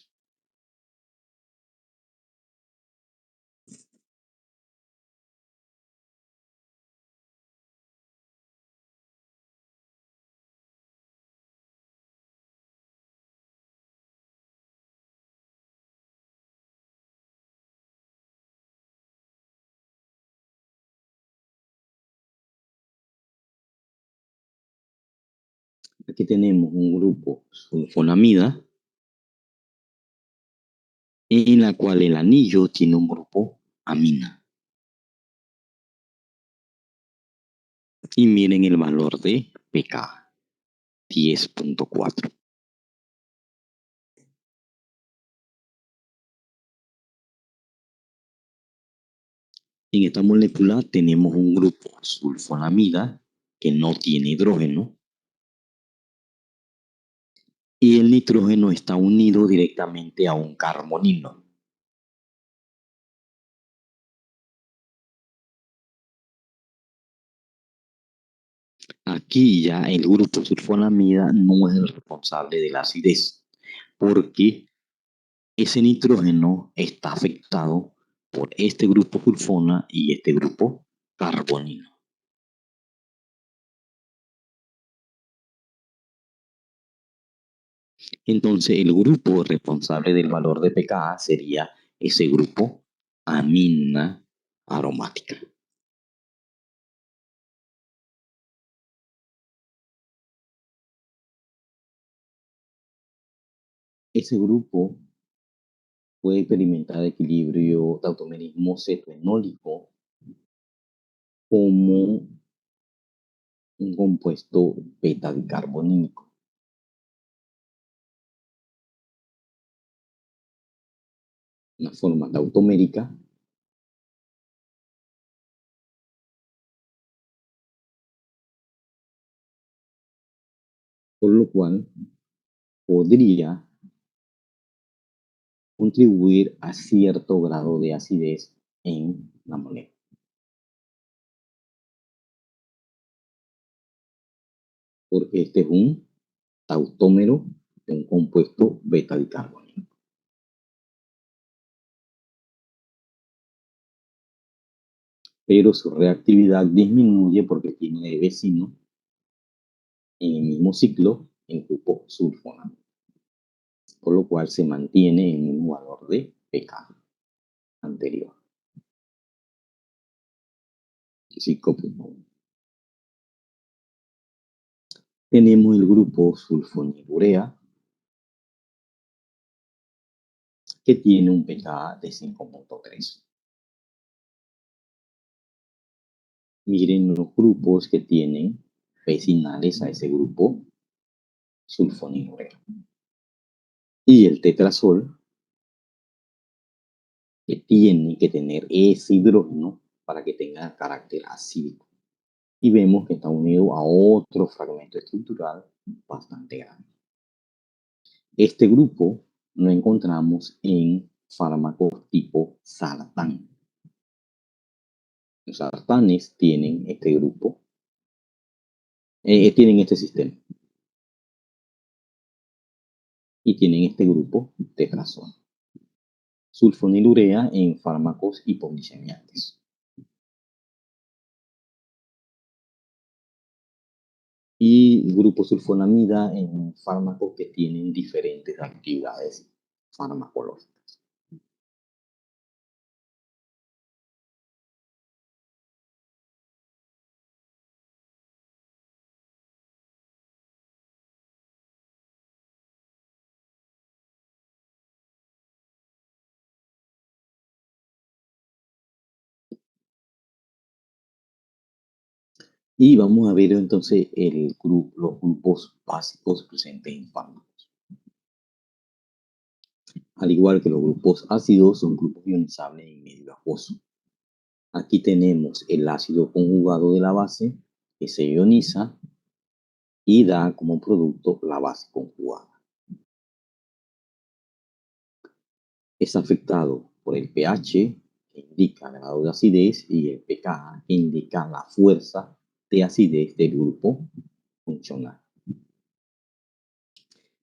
Aquí tenemos un grupo sulfonamida en la cual el anillo tiene un grupo amina. Y miren el valor de pK, 10.4. En esta molécula tenemos un grupo sulfonamida que no tiene hidrógeno y el nitrógeno está unido directamente a un carbonilo. Aquí ya el grupo sulfonamida no es el responsable de la acidez, porque ese nitrógeno está afectado por este grupo sulfona y este grupo carbonilo. Entonces, el grupo responsable del valor de pKa sería ese grupo amina aromática. Ese grupo puede experimentar equilibrio tautomerismo cetoenólico como un compuesto beta-bicarbonílico. Una forma tautomérica por lo cual podría contribuir a cierto grado de acidez en la molécula. Porque este es un tautómero de un compuesto beta-bicarbónico. Pero su reactividad disminuye porque tiene de vecino en el mismo ciclo el grupo sulfonamida, por lo cual se mantiene el mismo valor de pK anterior. 5.1. Tenemos el grupo sulfonilurea que tiene un pKa de 5.3. Miren los grupos que tienen vecinales a ese grupo sulfonilurea. Y el tetrazol, que tiene que tener ese hidrógeno para que tenga carácter acídico. Y vemos que está unido a otro fragmento estructural bastante grande. Este grupo lo encontramos en fármacos tipo sartán. Los sartanes tienen este grupo, tienen este sistema. Y tienen este grupo tetrazol. Sulfonilurea en fármacos hipoglicemiantes. Y grupo sulfonamida en fármacos que tienen diferentes actividades farmacológicas. Y vamos a ver entonces los grupos básicos presentes en fármacos. Al igual que los grupos ácidos, son grupos ionizables en medio acuoso. Aquí tenemos el ácido conjugado de la base que se ioniza y da como producto la base conjugada. Es afectado por el pH, que indica el grado de acidez, y el pKa, que indica la fuerza de acidez del grupo funcional.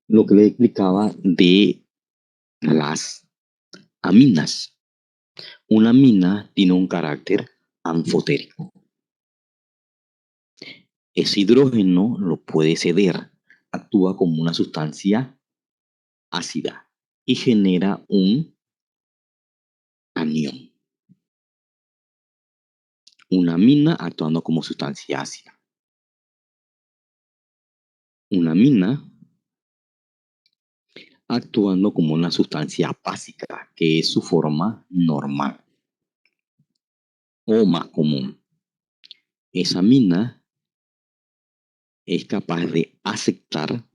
Lo que le explicaba de las aminas. Una amina tiene un carácter anfotérico. Ese hidrógeno lo puede ceder, actúa como una sustancia ácida y genera un anión. Una amina actuando como sustancia ácida. Una amina actuando como una sustancia básica, que es su forma normal o más común. Esa amina es capaz de aceptar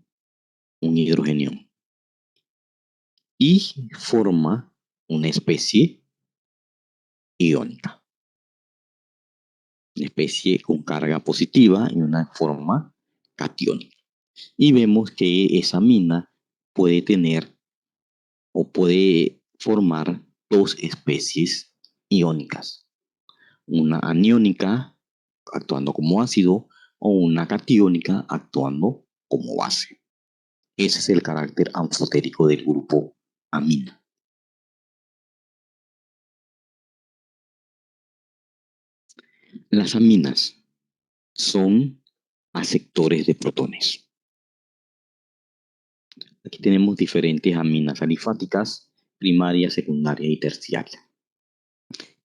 un hidrogenio y forma una especie iónica. Una especie con carga positiva y una forma catiónica. Y vemos que esa amina puede tener o puede formar dos especies iónicas. Una aniónica actuando como ácido o una catiónica actuando como base. Ese es el carácter anfotérico del grupo amina. Las aminas son aceptores de protones. Aquí tenemos diferentes aminas alifáticas, primarias, secundarias y terciarias.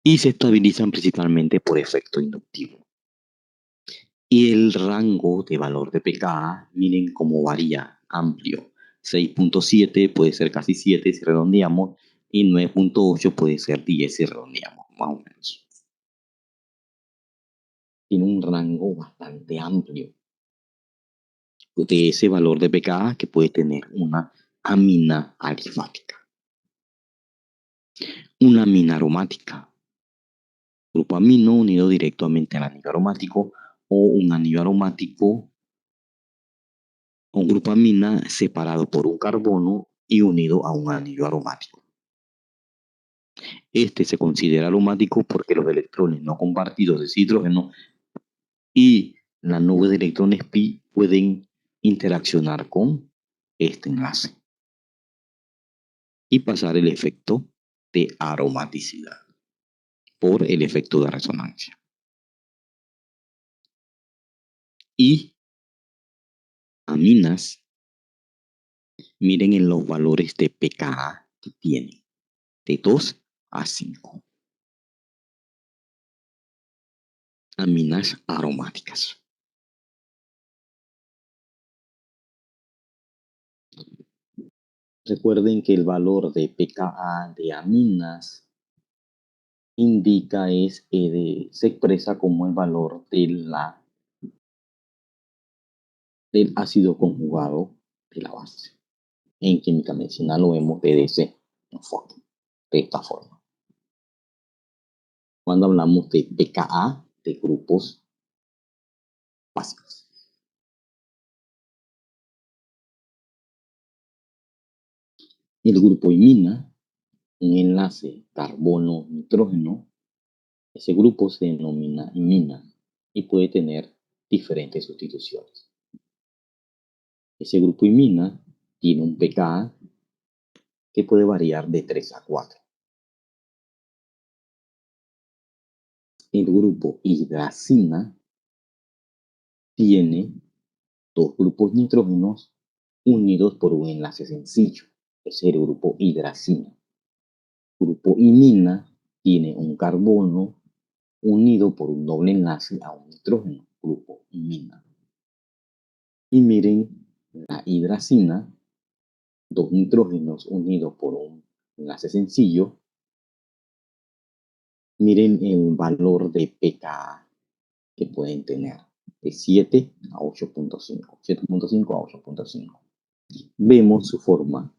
Y se estabilizan principalmente por efecto inductivo. Y el rango de valor de pKa, miren cómo varía, amplio. 6.7 puede ser casi 7 si redondeamos, y 9.8 puede ser 10 si redondeamos, más o menos. Tiene un rango bastante amplio de ese valor de pKa que puede tener una amina alifática. Una amina aromática. Grupo amino unido directamente al anillo aromático, o un anillo aromático, un grupo amina separado por un carbono y unido a un anillo aromático. Este se considera aromático porque los electrones no compartidos de ese hidrógeno y la nube de electrones pi pueden interaccionar con este enlace y pasar el efecto de aromaticidad por el efecto de resonancia. Y aminas, miren en los valores de pKa que tienen, de 2 a 5. Aminas aromáticas. Recuerden que el valor de pKa de aminas se expresa como el valor del ácido conjugado de la base. En química medicinal lo vemos de esta forma. Cuando hablamos de pKa de grupos básicos. El grupo imina, un enlace carbono-nitrógeno, ese grupo se denomina imina y puede tener diferentes sustituciones. Ese grupo imina tiene un pKa que puede variar de 3 a 4. El grupo hidracina tiene dos grupos nitrógenos unidos por un enlace sencillo. Ese es el grupo hidracina. El grupo imina tiene un carbono unido por un doble enlace a un nitrógeno, grupo imina. Y miren la hidracina, dos nitrógenos unidos por un enlace sencillo. Miren el valor de pKa que pueden tener, de 7 a 8.5, 7.5 a 8.5. Vemos su forma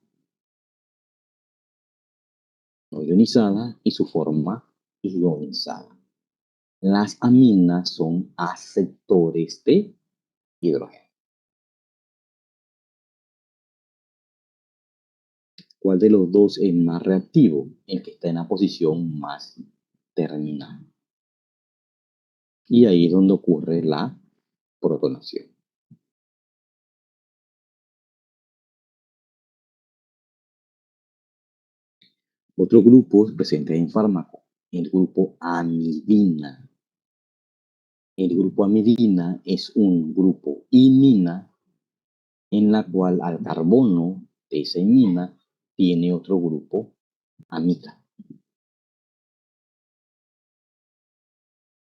no ionizada y su forma ionizada. Las aminas son aceptores de hidrógeno. ¿Cuál de los dos es más reactivo? El que está en la posición más terminal. Y ahí es donde ocurre la protonación. Otro grupo presente en fármaco, el grupo amidina. El grupo amidina es un grupo imina en la cual al carbono de esa imina tiene otro grupo amida.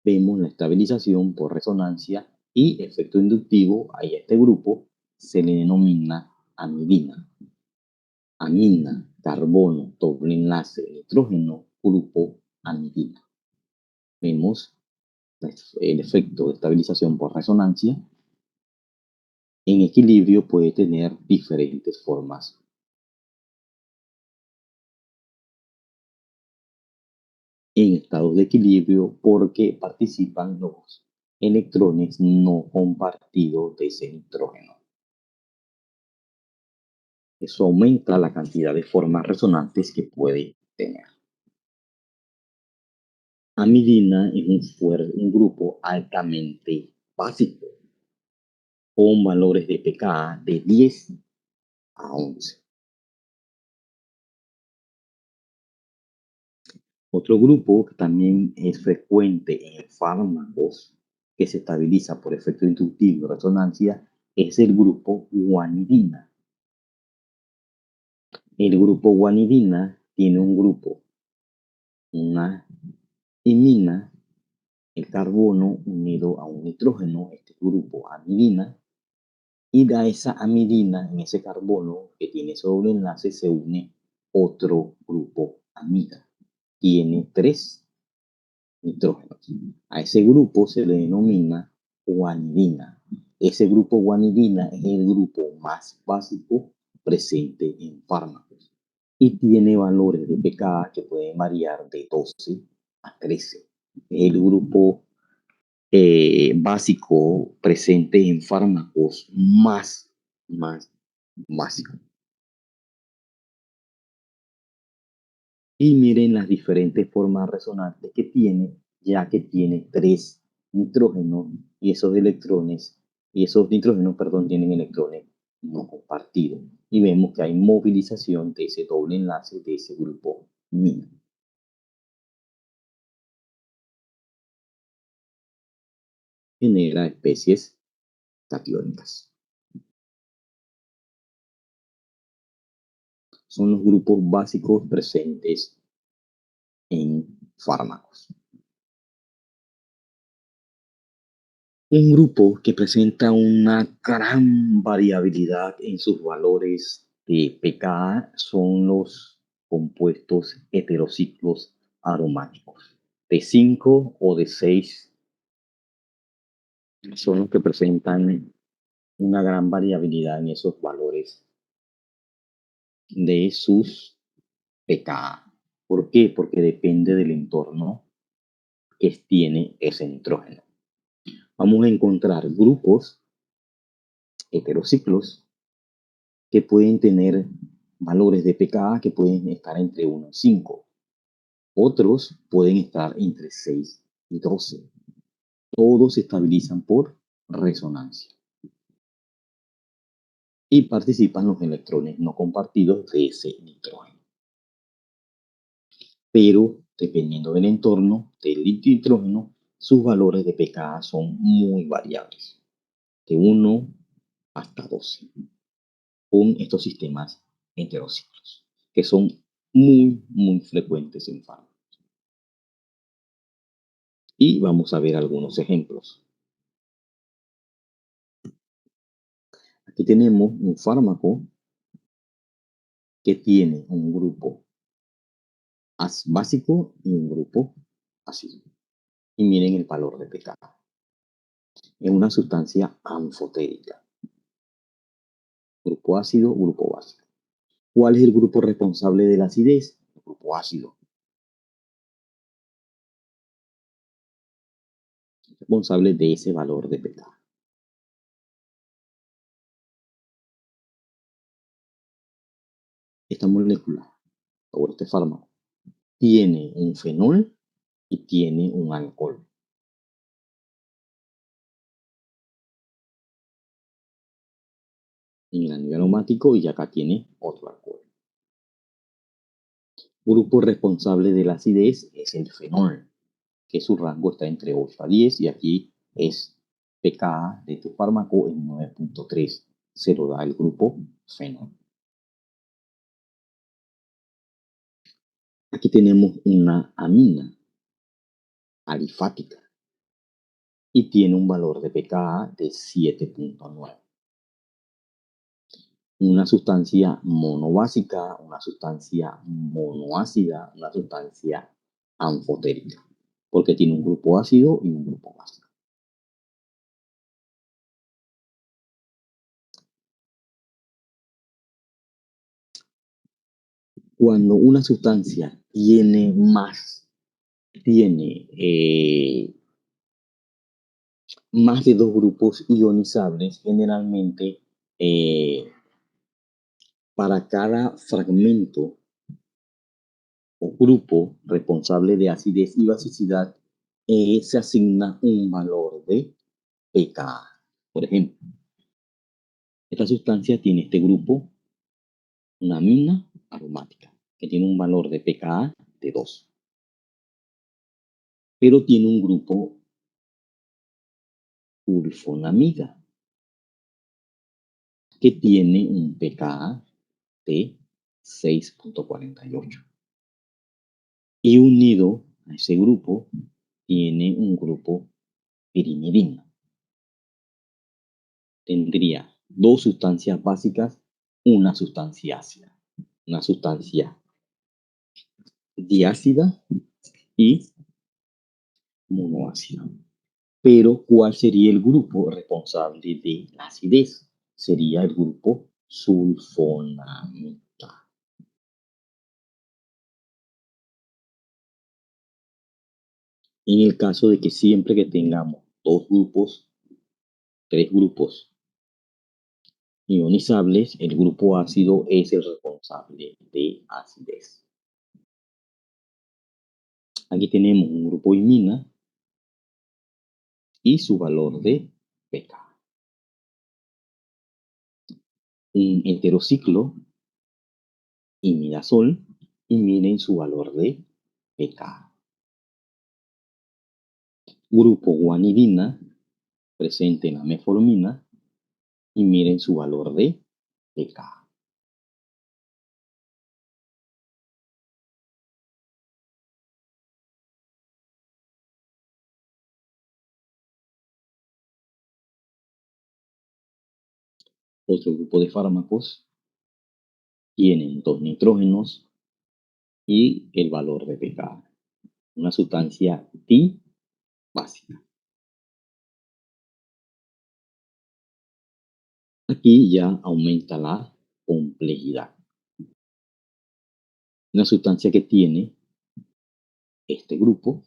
Vemos la estabilización por resonancia y efecto inductivo a este grupo se le denomina amidina. Amina, carbono, doble enlace, nitrógeno, grupo amidina. Vemos el efecto de estabilización por resonancia. En equilibrio puede tener diferentes formas. En estados de equilibrio porque participan los electrones no compartidos de ese nitrógeno. Eso aumenta la cantidad de formas resonantes que puede tener. Amidina es un grupo altamente básico, con valores de pKa de 10 a 11. Otro grupo que también es frecuente en fármacos que se estabiliza por efecto inductivo de resonancia es el grupo guanidina. El grupo guanidina tiene un grupo, una imina, el carbono unido a un nitrógeno, este grupo amidina, y da esa amidina en ese carbono que tiene ese doble enlace se une otro grupo amida. Tiene 3 nitrógenos. A ese grupo se le denomina guanidina. Ese grupo guanidina es el grupo más básico presente en fármacos y tiene valores de pKa que pueden variar de 12 a 13. El grupo básico presente en fármacos más básico. Y miren las diferentes formas resonantes que tiene, ya que tiene 3 nitrógenos y esos nitrógenos, tienen electrones no compartidos. Y vemos que hay movilización de ese doble enlace de ese grupo mina. Genera especies catiónicas. Son los grupos básicos presentes en fármacos. Un grupo que presenta una gran variabilidad en sus valores de pKa son los compuestos heterociclos aromáticos. De 5 o de 6 son los que presentan una gran variabilidad en esos valores de sus pKa. ¿Por qué? Porque depende del entorno que tiene ese nitrógeno. Vamos a encontrar grupos heterociclos que pueden tener valores de pKa que pueden estar entre 1 y 5. Otros pueden estar entre 6 y 12. Todos se estabilizan por resonancia. Y participan los electrones no compartidos de ese nitrógeno. Pero, dependiendo del entorno del nitrógeno, sus valores de pKa son muy variables, de 1 hasta 12, con estos sistemas heterociclos, que son muy frecuentes en fármacos. Y vamos a ver algunos ejemplos. Aquí tenemos un fármaco que tiene un grupo básico y un grupo ácido. Y miren el valor de pKa. Es una sustancia anfotérica. Grupo ácido, grupo básico. ¿Cuál es el grupo responsable de la acidez? El grupo ácido. Responsable de ese valor de pKa. Esta molécula o este fármaco tiene un fenol y tiene un alcohol. En el anillo aromático y acá tiene otro alcohol. Grupo responsable de la acidez es el fenol, que su rango está entre 8 a 10 y aquí es pKa de este fármaco en 9.3. Se lo da el grupo fenol. Aquí tenemos una amina alifática y tiene un valor de pKa de 7.9. Una sustancia monobásica, una sustancia monoácida, una sustancia anfotérica, porque tiene un grupo ácido y un grupo básico. Cuando una sustancia tiene más de 2 grupos ionizables, generalmente para cada fragmento o grupo responsable de acidez y basicidad, se asigna un valor de pKa. Por ejemplo, esta sustancia tiene este grupo, una amina aromática, que tiene un valor de pKa de 2. Pero tiene un grupo sulfonamida, que tiene un pKa de 6.48. Y unido a ese grupo tiene un grupo pirimidina. Tendría dos sustancias básicas, una sustancia ácida, una sustancia diácida y monoácida. Pero, ¿cuál sería el grupo responsable de la acidez? Sería el grupo sulfonamida. En el caso de que siempre que tengamos tres grupos ionizables, el grupo ácido es el responsable de acidez. Aquí tenemos un grupo imina y su valor de pKa. Un heterociclo imidazol y miren su valor de pKa. Grupo guanidina presente en la metformina y miren su valor de pKa. Otro grupo de fármacos tienen 2 nitrógenos y el valor de pKa. Una sustancia básica. Aquí ya aumenta la complejidad. Una sustancia que tiene este grupo,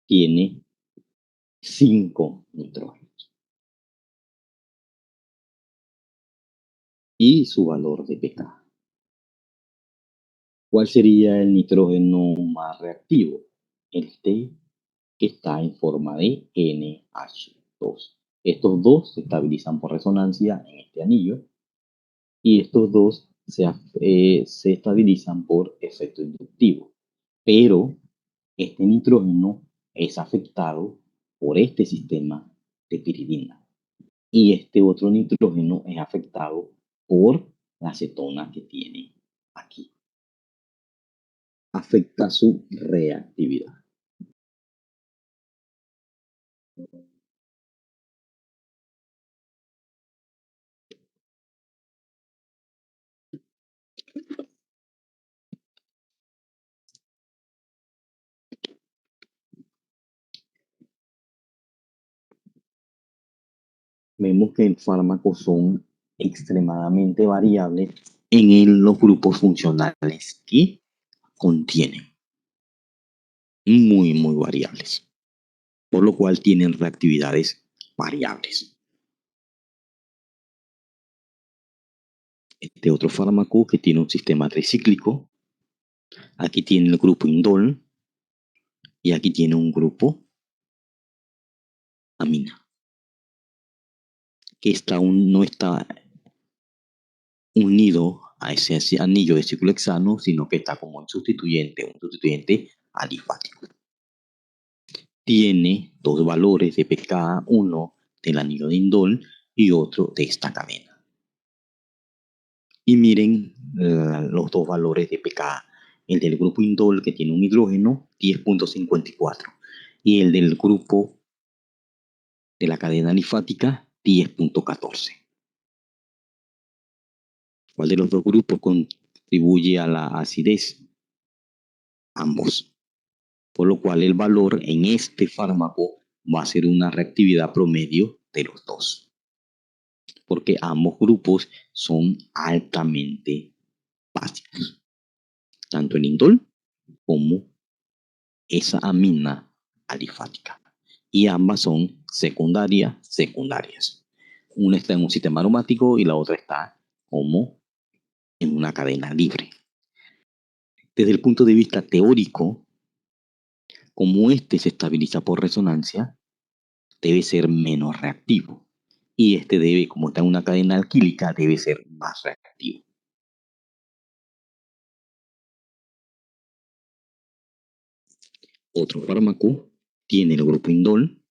tiene 5 nitrógenos y su valor de pKa. ¿Cuál sería el nitrógeno más reactivo? Este que está en forma de NH2. Estos dos se estabilizan por resonancia en este anillo y estos dos se estabilizan por efecto inductivo. Pero este nitrógeno es afectado por este sistema de piridina y este otro nitrógeno es afectado por la acetona que tiene aquí. Afecta su reactividad. Vemos que los fármacos son extremadamente variables en los grupos funcionales que contienen. Muy, muy variables. Por lo cual tienen reactividades variables. Este otro fármaco que tiene un sistema tricíclico. Aquí tiene el grupo indol y aquí tiene un grupo amina, que no está unido a ese anillo de ciclo hexano, sino que está como un sustituyente alifático. Tiene dos valores de pKa, uno del anillo de indol y otro de esta cadena. Y miren los dos valores de pKa. El del grupo indol, que tiene un hidrógeno, 10.54. Y el del grupo de la cadena alifática, 10.14. ¿Cuál de los dos grupos contribuye a la acidez? Ambos. Por lo cual el valor en este fármaco va a ser una reactividad promedio de los dos. Porque ambos grupos son altamente básicos. Tanto el indol como esa amina alifática. Y ambas son secundarias. Una está en un sistema aromático y la otra está como en una cadena libre. Desde el punto de vista teórico, como este se estabiliza por resonancia, debe ser menos reactivo. Y este debe, como está en una cadena alquílica, debe ser más reactivo. Otro fármaco tiene el grupo indol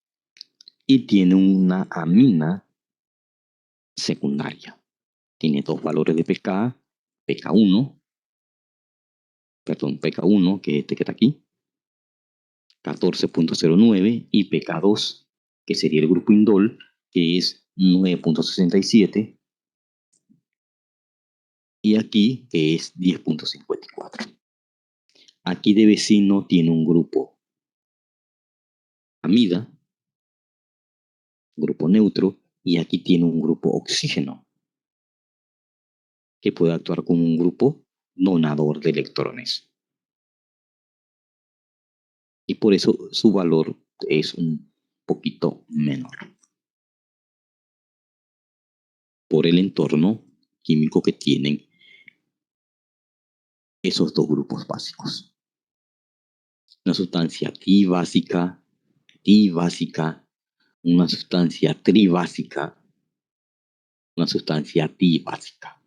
y tiene una amina secundaria. Tiene dos valores de pK, pK1, pK1, que es este que está aquí, 14.09, y pK2, que sería el grupo indol, que es 9.67, y aquí, que es 10.54. Aquí de vecino tiene un grupo amida, grupo neutro, y aquí tiene un grupo oxígeno, que puede actuar como un grupo donador de electrones. Y por eso su valor es un poquito menor. Por el entorno químico que tienen esos dos grupos básicos. Una sustancia dibásica, una sustancia tribásica, una sustancia dibásica.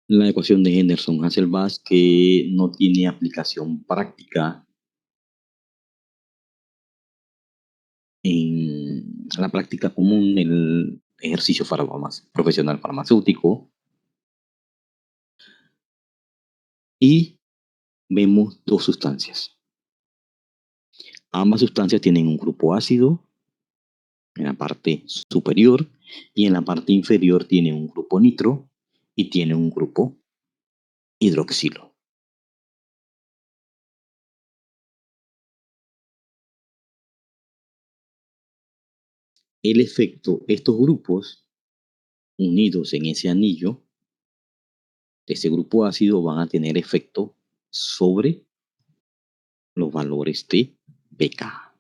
La ecuación de Henderson-Hasselbalch, que no tiene aplicación práctica en la práctica común del ejercicio profesional farmacéutico, y vemos dos sustancias. Ambas sustancias tienen un grupo ácido en la parte superior y en la parte inferior tiene un grupo nitro y tiene un grupo hidroxilo. El efecto, estos grupos unidos en ese anillo de ese grupo ácido van a tener efecto sobre los valores de pK.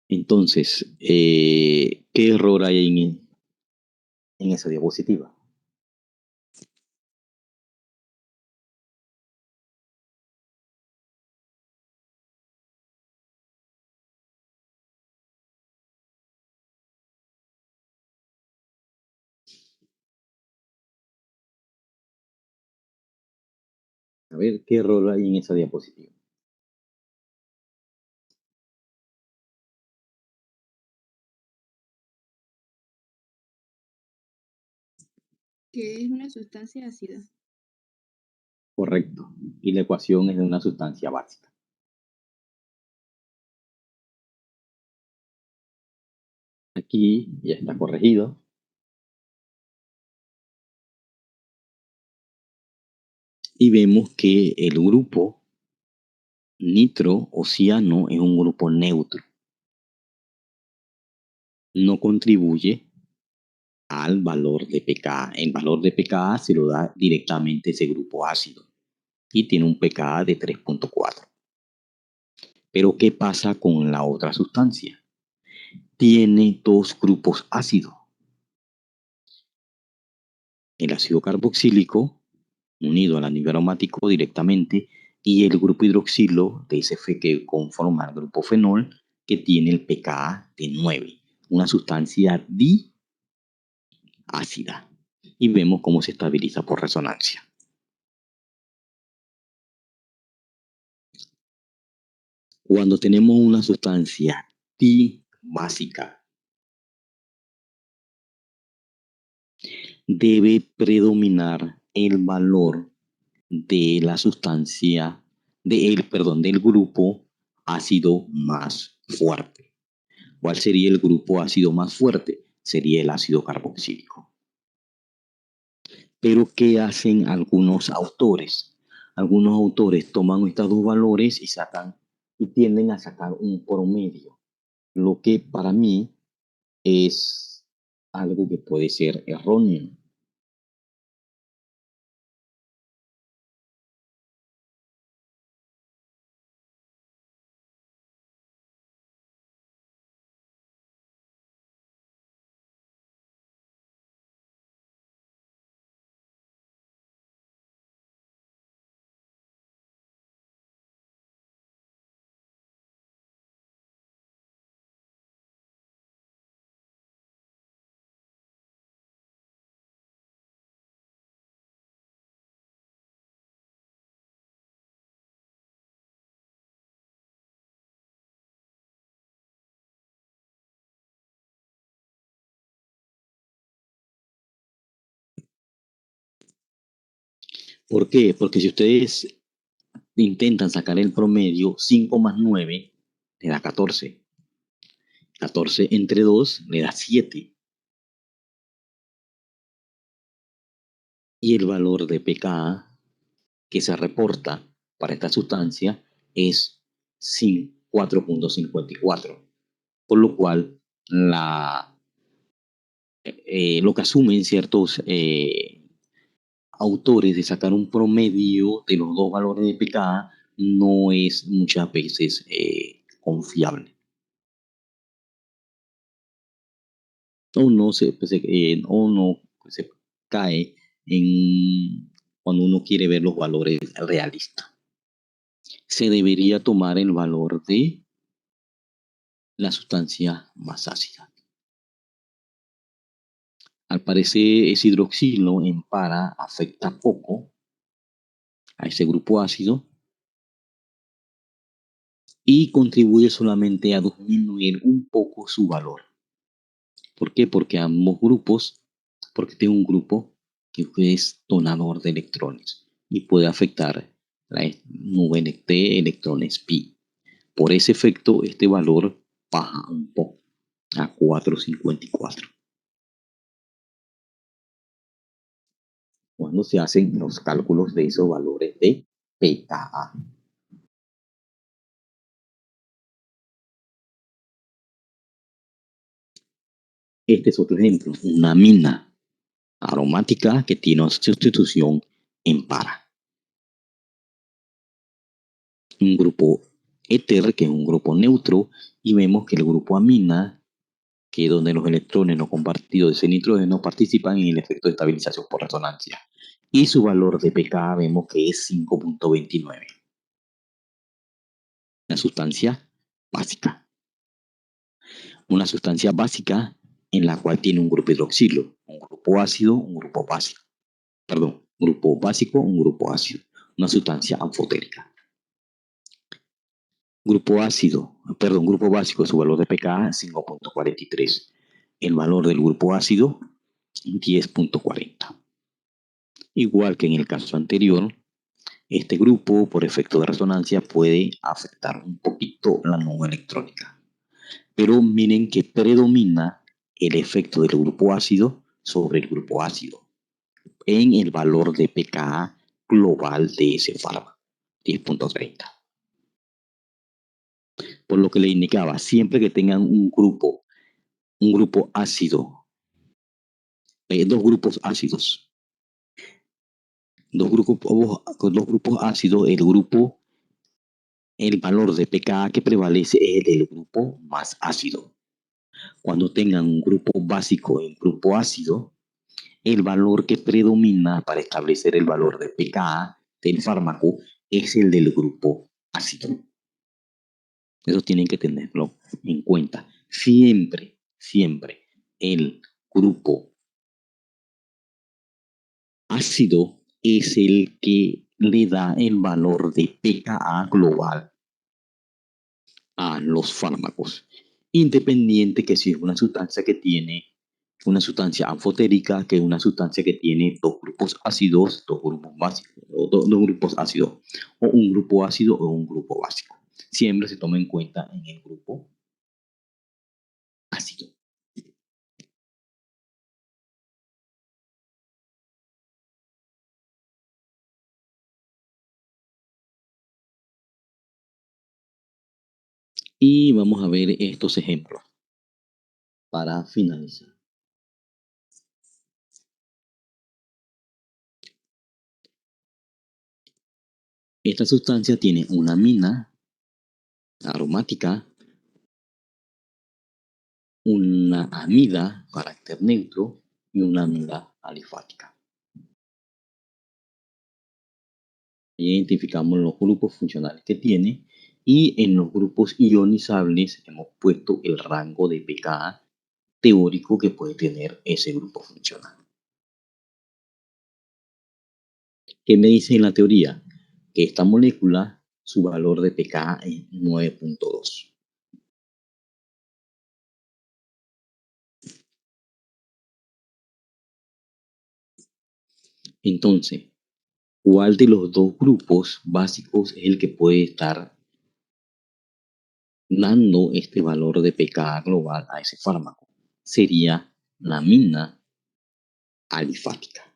Entonces, ¿qué error hay en esa diapositiva? A ver, ¿qué error hay en esa diapositiva? Que es una sustancia ácida. Correcto. Y la ecuación es de una sustancia básica. Aquí ya está corregido. Y vemos que el grupo nitro o ciano es un grupo neutro. No contribuye al valor de pK. El valor de pK se lo da directamente ese grupo ácido y tiene un pK de 3.4. Pero ¿qué pasa con la otra sustancia? Tiene dos grupos ácidos. El ácido carboxílico unido al anillo aromático directamente y el grupo hidroxilo de ese que conforma el grupo fenol que tiene el pKa de 9, una sustancia diácida. Y vemos cómo se estabiliza por resonancia. Cuando tenemos una sustancia dibásica, debe predominar el valor de la sustancia, del grupo ácido más fuerte. ¿Cuál sería el grupo ácido más fuerte? Sería el ácido carboxílico. Pero ¿qué hacen algunos autores? Algunos autores toman estos dos valores y tienden a sacar un promedio, lo que para mí es algo que puede ser erróneo. ¿Por qué? Porque si ustedes intentan sacar el promedio, 5 más 9 le da 14. 14 entre 2 le da 7. Y el valor de pKa que se reporta para esta sustancia es 4.54. Por lo cual, lo que asumen ciertos autores de sacar un promedio de los dos valores de pKa no es muchas veces confiable. O no se cae cuando uno quiere ver los valores realistas. Se debería tomar el valor de la sustancia más ácida. Al parecer, ese hidroxilo en para afecta poco a ese grupo ácido y contribuye solamente a disminuir un poco su valor. ¿Por qué? Porque tiene un grupo que es donador de electrones y puede afectar la nube de electrones pi. Por ese efecto, este valor baja un poco a 4.54. Cuando se hacen los cálculos de esos valores de pKa. Este es otro ejemplo, una amina aromática que tiene sustitución en para. Un grupo éter, que es un grupo neutro, y vemos que el grupo amina, que es donde los electrones no compartidos de ese nitrógeno participan en el efecto de estabilización por resonancia. Y su valor de pKa vemos que es 5.29. Una sustancia básica. Una sustancia básica en la cual tiene un grupo hidroxilo, un grupo ácido, un grupo básico. Perdón, grupo básico, un grupo ácido. Una sustancia anfotérica. Grupo básico, su valor de pKa 5.43. El valor del grupo ácido 10.40. Igual que en el caso anterior, este grupo por efecto de resonancia puede afectar un poquito la nube electrónica. Pero miren que predomina el efecto del grupo ácido sobre el grupo ácido en el valor de pKa global de ese fármaco, 10.30. Por lo que le indicaba, siempre que tengan un grupo ácido, dos grupos ácidos, dos grupos ácidos, el valor de pKa que prevalece es el del grupo más ácido. Cuando tengan un grupo básico y un grupo ácido, el valor que predomina para establecer el valor de pKa del fármaco es el del grupo ácido. Eso tienen que tenerlo en cuenta. Siempre el grupo ácido es el que le da el valor de pKa global a los fármacos, independiente que si es una sustancia que tiene una sustancia anfotérica, que es una sustancia que tiene dos grupos ácidos, dos grupos básicos, o dos grupos ácidos, o un grupo ácido o un grupo básico. Siempre se toma en cuenta en el grupo ácido. Y vamos a ver estos ejemplos para finalizar. Esta sustancia tiene una amina aromática, una amida carácter neutro y una amida alifática. Identificamos los grupos funcionales que tiene y en los grupos ionizables hemos puesto el rango de pKa teórico que puede tener ese grupo funcional. ¿Qué me dice en la teoría? Que esta molécula, su valor de pKa es 9.2. Entonces, ¿Cuál de los dos grupos básicos es el que puede estar dando este valor de pKa global a ese fármaco? Sería la amina alifática.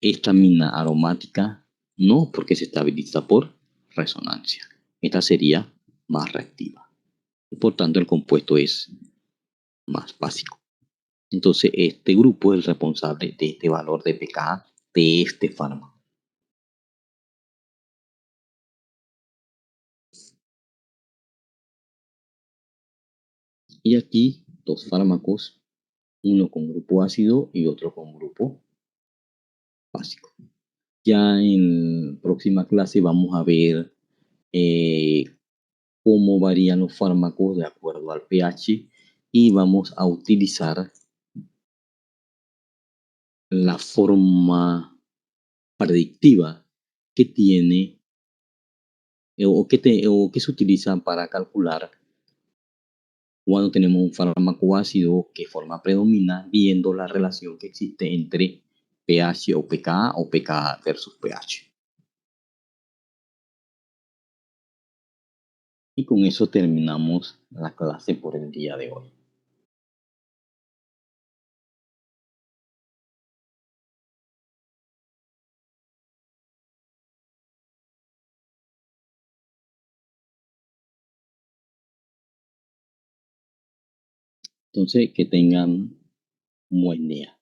Esta amina aromática no, porque se estabiliza por resonancia. Esta sería más reactiva. Y por tanto, el compuesto es más básico. Entonces, este grupo es el responsable de este valor de pKa de este fármaco. Y aquí, dos fármacos, uno con grupo ácido y otro con grupo básico. Ya en próxima clase vamos a ver cómo varían los fármacos de acuerdo al pH y vamos a utilizar la forma predictiva que tiene o que se utiliza para calcular cuando tenemos un fármaco ácido que forma predomina, viendo la relación que existe entre pH o pKa versus pH. Y con eso terminamos la clase por el día de hoy. Entonces, que tengan un buen día.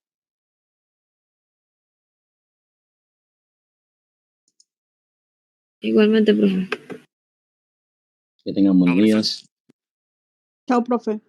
Igualmente, profe. Que tengan buenos días. Chao, profe.